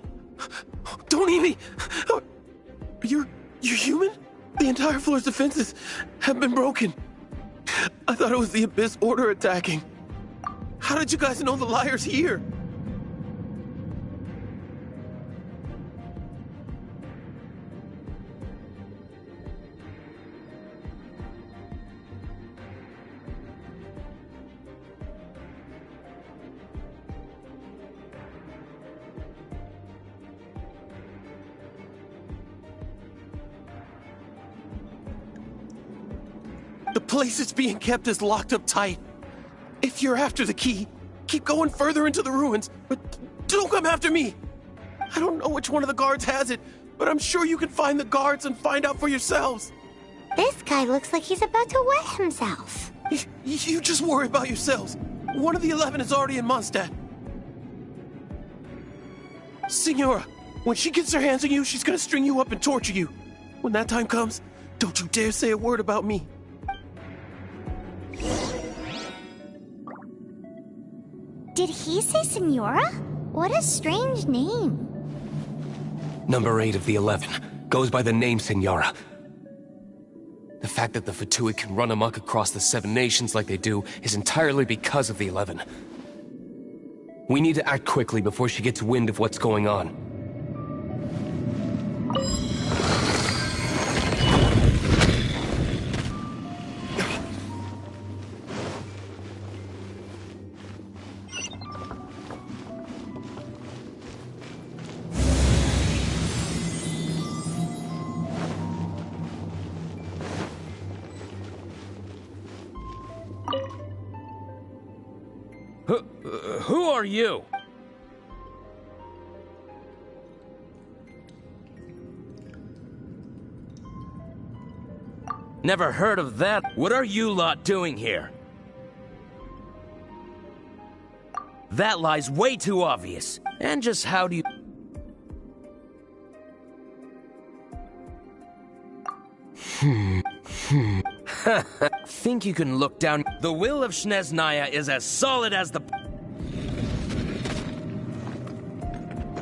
Don't eat me! You're human? The entire floor's defenses have been broken. I thought it was the Abyss Order attacking. How did you guys know the Liar's here? The place it's being kept is locked up tight. If you're after the key, keep going further into the ruins, but don't come after me. I don't know which one of the guards has it, but I'm sure you can find the guards and find out for yourselves. This guy looks like he's about to wet himself. You just worry about yourselves. One of the 11 is already in Mondstadt. Signora, when she gets her hands on you, she's gonna string you up and torture you. When that time comes, don't you dare say a word about me. Did he say Senora? What a strange name. Number 8 of the 11 goes by the name Senora. The fact that the Fatui can run amok across the 7 nations like they do is entirely because of the 11. We need to act quickly before she gets wind of what's going on. Who are you? Never heard of that. What are you lot doing here? That lie's way too obvious. And just how do you... Think you can look down... The will of Snezhnaya is as solid as the...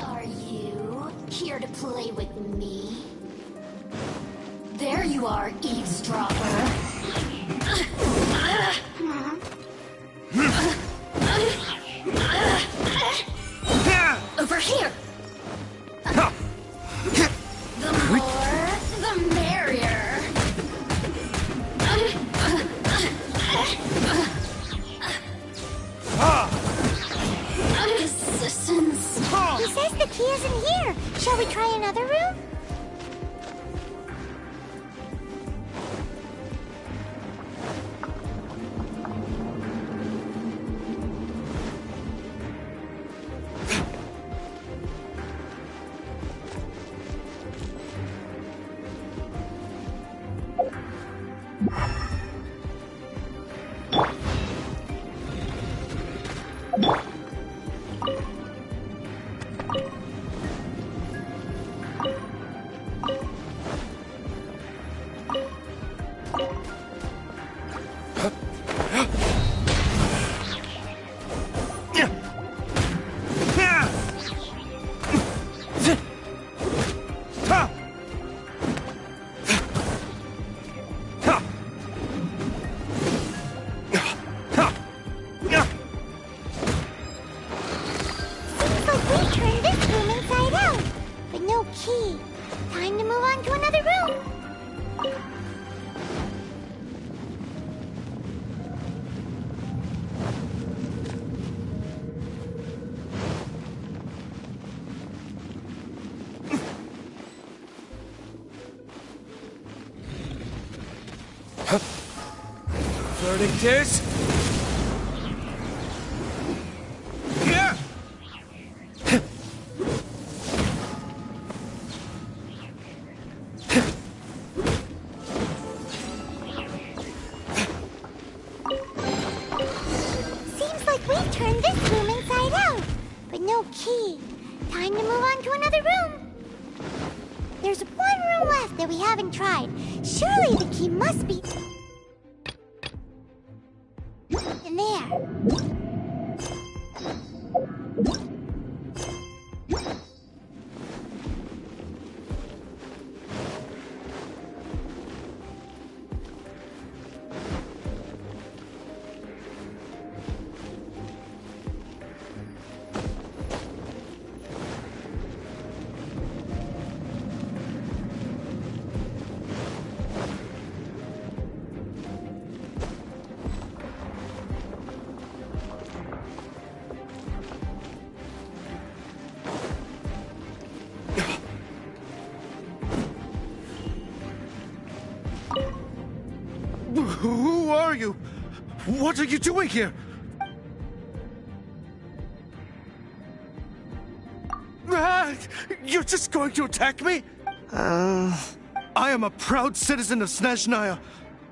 Are you here to play with me? There you are, eavesdropper. Over here! The more, the merrier. Assistance. He says the key isn't here. Shall we try another room? Verdict is... Seems like we've turned this room inside out, but no key. Time to move on to another room. There's one room left that we haven't tried. Surely the key must be... in there. Who are you? What are you doing here? You're just going to attack me? I am a proud citizen of Snezhnaya.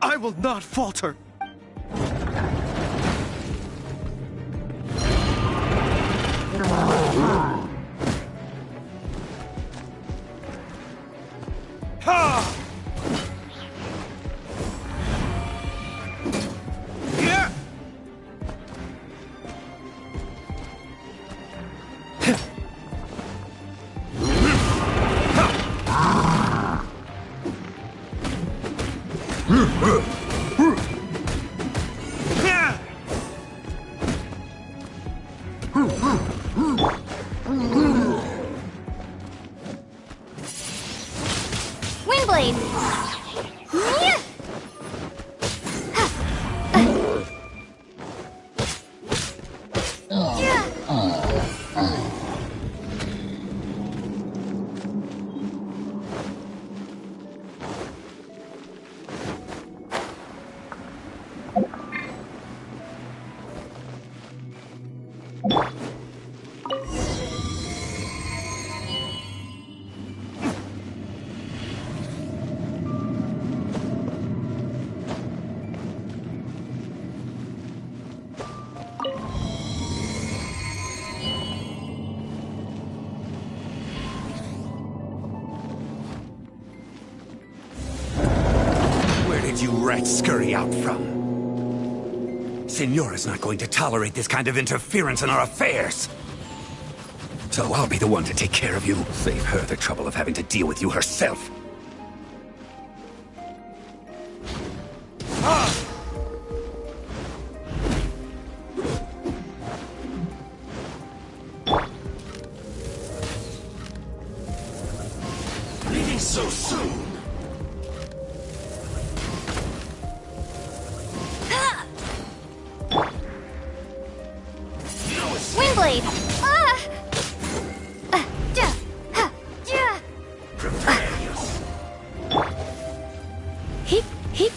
I will not falter. Ha! Windblade! Where did you rats scurry out from? Senora's not going to tolerate this kind of interference in our affairs. So I'll be the one to take care of you. Save her the trouble of having to deal with you herself. Leaving so soon. Windblade! Heep, heep.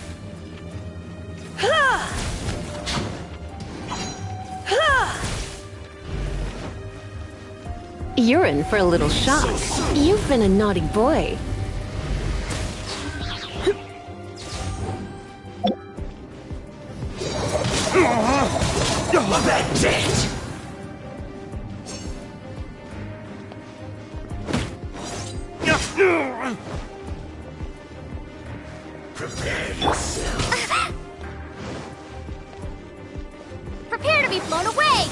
You're in for a little shock. You've been a naughty boy. That's it! Prepare yourself. Prepare to be blown away!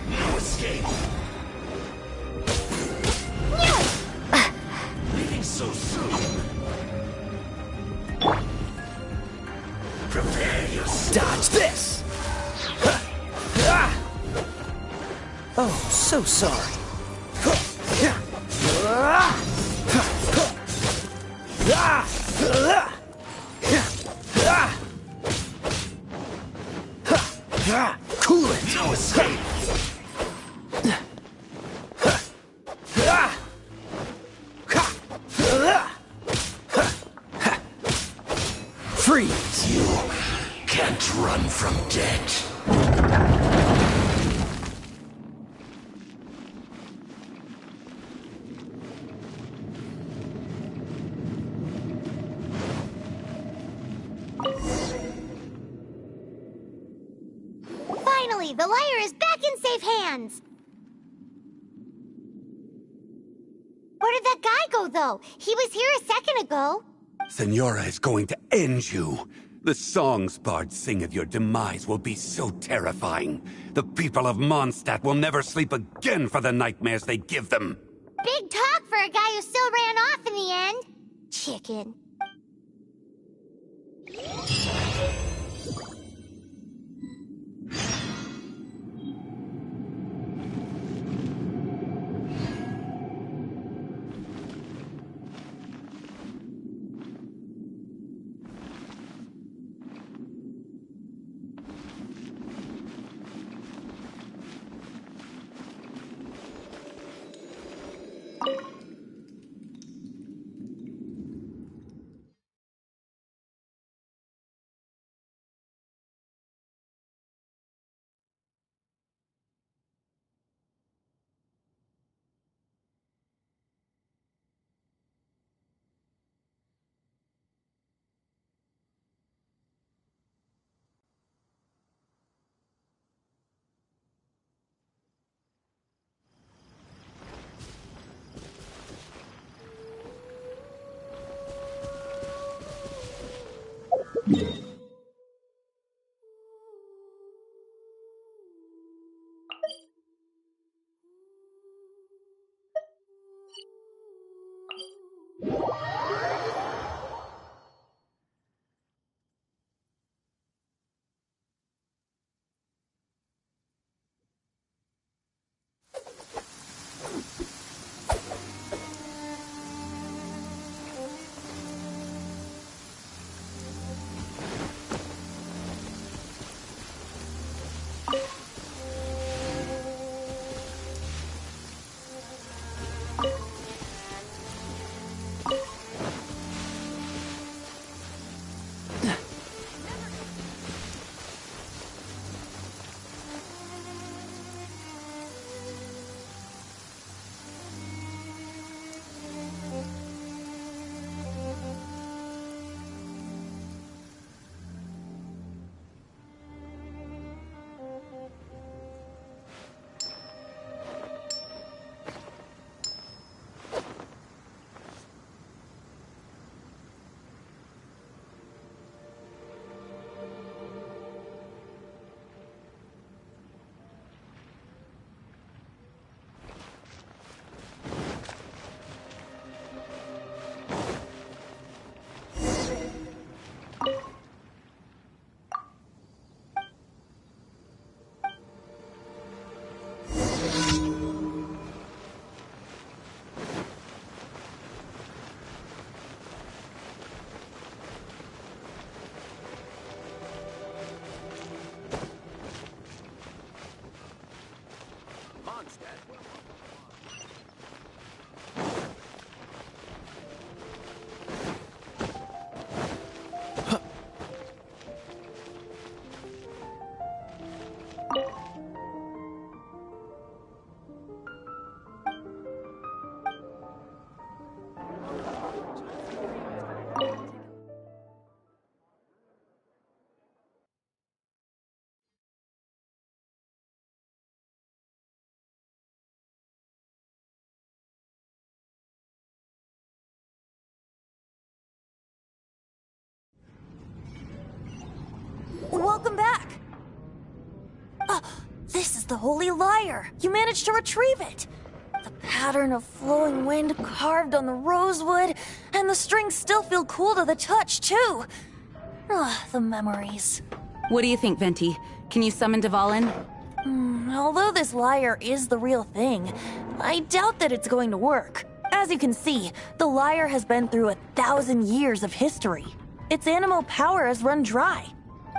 No escape. Leaving so soon. Prepare yourself. Dodge this! Oh, so sorry. Cool it! No escape. Freeze! You can't run from death. Finally, the lyre is back in safe hands! Where did that guy go, though? He was here a second ago. Senora is going to end you. The songs bards sing of your demise will be so terrifying. The people of Mondstadt will never sleep again for the nightmares they give them. Big talk for a guy who still ran off in the end. Chicken. back. This is the Holy Lyre. You managed to retrieve it. The pattern of flowing wind carved on the rosewood, and the strings still feel cool to the touch, too. The memories. What do you think, Venti? Can you summon Dvalin? Although this lyre is the real thing, I doubt that it's going to work. As you can see, the lyre has been through 1,000 years of history. Its animo power has run dry.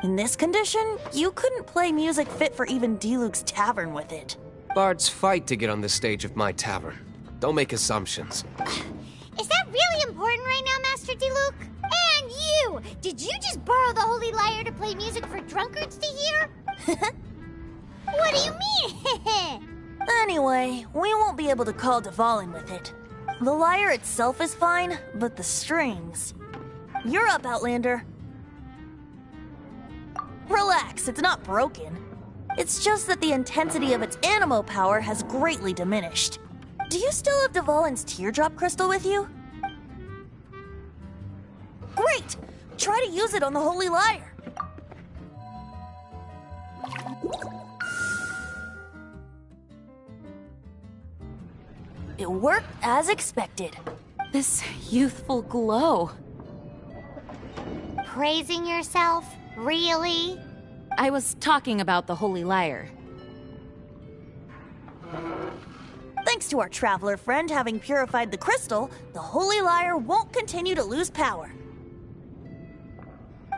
In this condition, you couldn't play music fit for even Diluc's tavern with it. Bards fight to get on the stage of my tavern. Don't make assumptions. Is that really important right now, Master Diluc? And you! Did you just borrow the Holy Lyre to play music for drunkards to hear? What do you mean? Anyway, we won't be able to call Dvalin with it. The lyre itself is fine, but the strings... You're up, Outlander. Relax, it's not broken. It's just that the intensity of its animo power has greatly diminished. Do you still have Dvalin's teardrop crystal with you? Great! Try to use it on the Holy Lyre. It worked as expected. This youthful glow. Praising yourself? Really? I was talking about the Holy Lyre. Thanks to our traveler friend having purified the crystal, the Holy Lyre won't continue to lose power.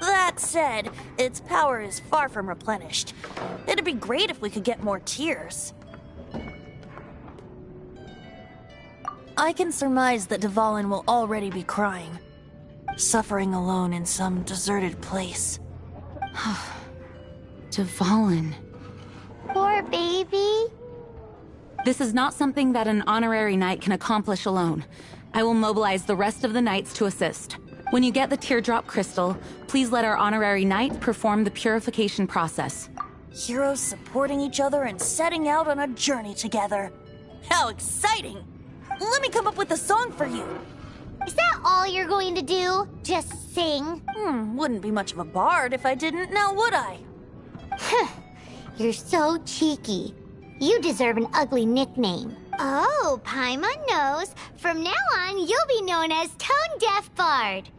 That said, its power is far from replenished. It'd be great if we could get more tears. I can surmise that Dvalin will already be crying, suffering alone in some deserted place. Dvalin. Poor baby. This is not something that an honorary knight can accomplish alone. I will mobilize the rest of the knights to assist. When you get the teardrop crystal, please let our honorary knight perform the purification process. Heroes supporting each other and setting out on a journey together. How exciting! Let me come up with a song for you. Is that all you're going to do? Just sing? Wouldn't be much of a bard if I didn't, now would I? You're so cheeky. You deserve an ugly nickname. Oh, Paimon knows. From now on, you'll be known as Tone Deaf Bard.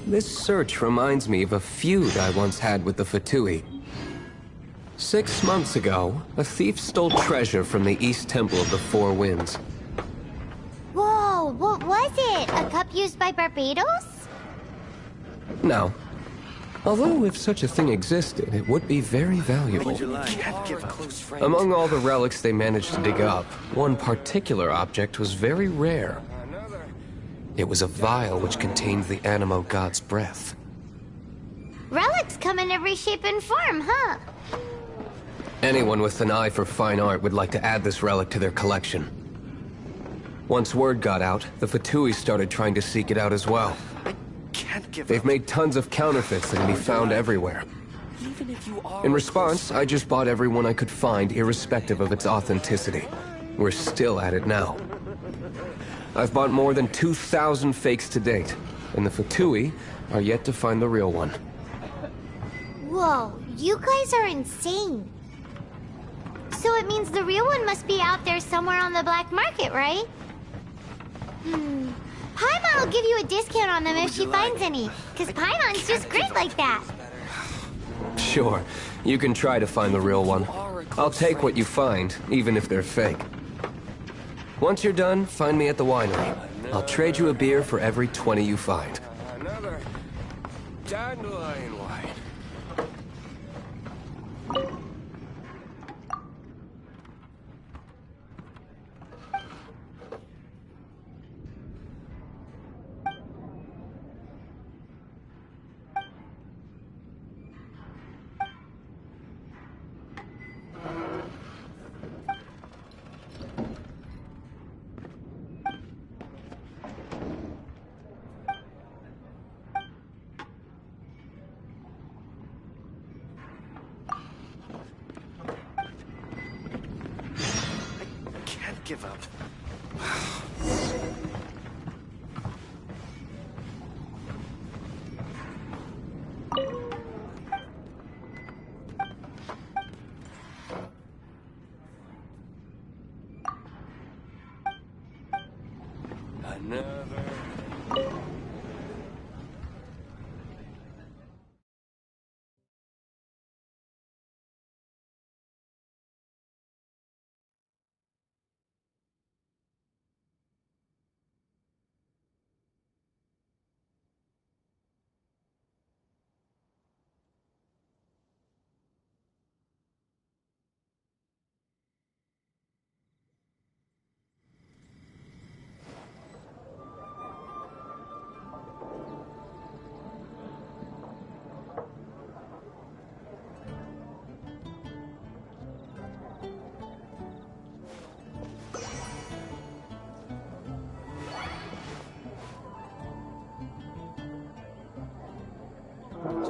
This search reminds me of a feud I once had with the Fatui. 6 months ago, a thief stole treasure from the East Temple of the Four Winds. Whoa, what was it? A cup used by Barbados? No. Although if such a thing existed, it would be very valuable. Among all the relics they managed to dig up, one particular object was very rare. It was a vial which contained the Animo God's breath. Relics come in every shape and form, huh? Anyone with an eye for fine art would like to add this relic to their collection. Once word got out, the Fatui started trying to seek it out as well. They've made tons of counterfeits that can be found everywhere. In response, I just bought every one I could find, irrespective of its authenticity. We're still at it now. I've bought more than 2,000 fakes to date, and the Fatui are yet to find the real one. Whoa, you guys are insane. So it means the real one must be out there somewhere on the black market, right? Paimon will give you a discount on them if she finds any, because Paimon's just great like that. Sure, you can try to find the real one. I'll take what you find, even if they're fake. Once you're done, find me at the winery. I'll trade you a beer for every 20 you find. Another dandelion wine. Give up. Another.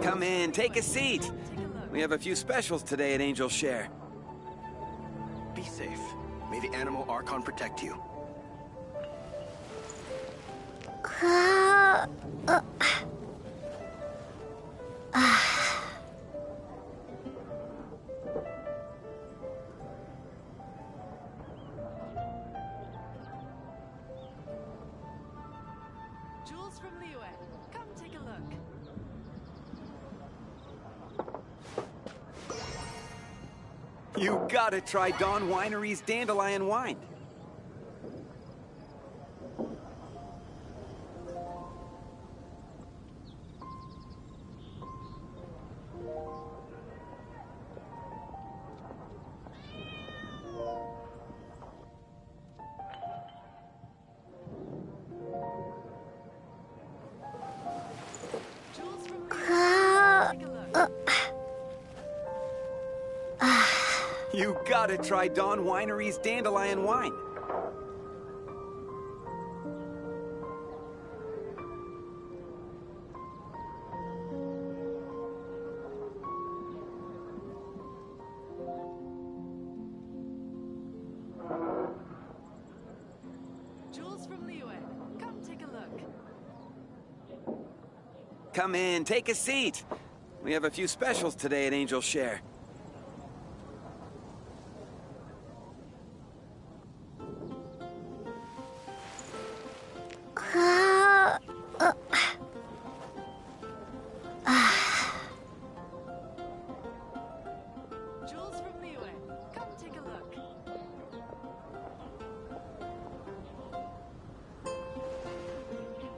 Come in, take a seat. We have a few specials today at Angel Share. Be safe. May the animal Archon protect you. Jules from Liyue, come take a look. You gotta try Dawn Winery's Dandelion Wine. Jules from Liyue, take a look. You gotta try Dawn Winery's Dandelion Wine. Jules from Liyue, come take a look. Come in, take a seat. We have a few specials today at Angel Share. Jules from Liyue, come take a look.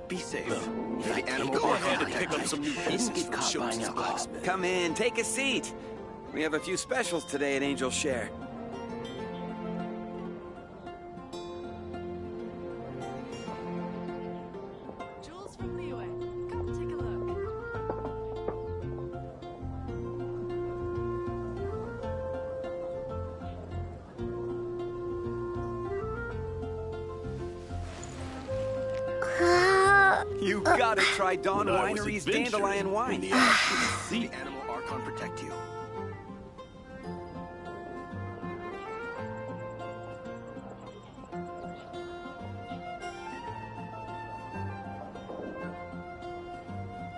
Be safe. May the animal Archon protect you. Some new pieces Get from caught Shows buying a blacksmith. Come in, take a seat. We have a few specials today at Angel Share. Jules from Liyue, come take a look. You gotta try Dawn Winery's Dandelion Wine. May the animal Archon protect you.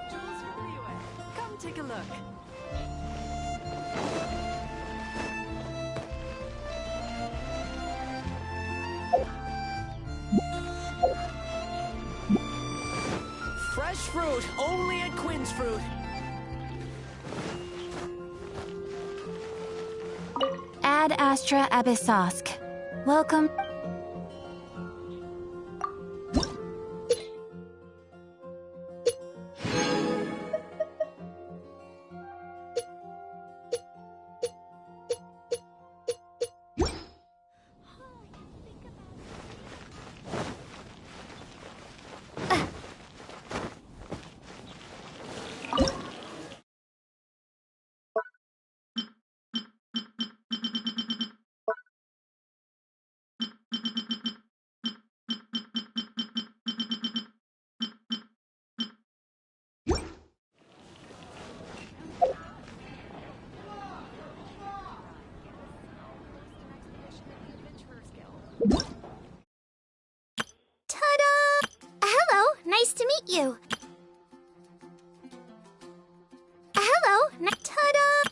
Jules from Liyue, come take a look. Fresh fruit, only at Quinn's Fruit. Ad Astra Abyssosk. Welcome. Ta-da! Hello, nice to meet you. Hello, ta-da!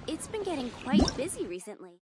It's been getting quite busy recently.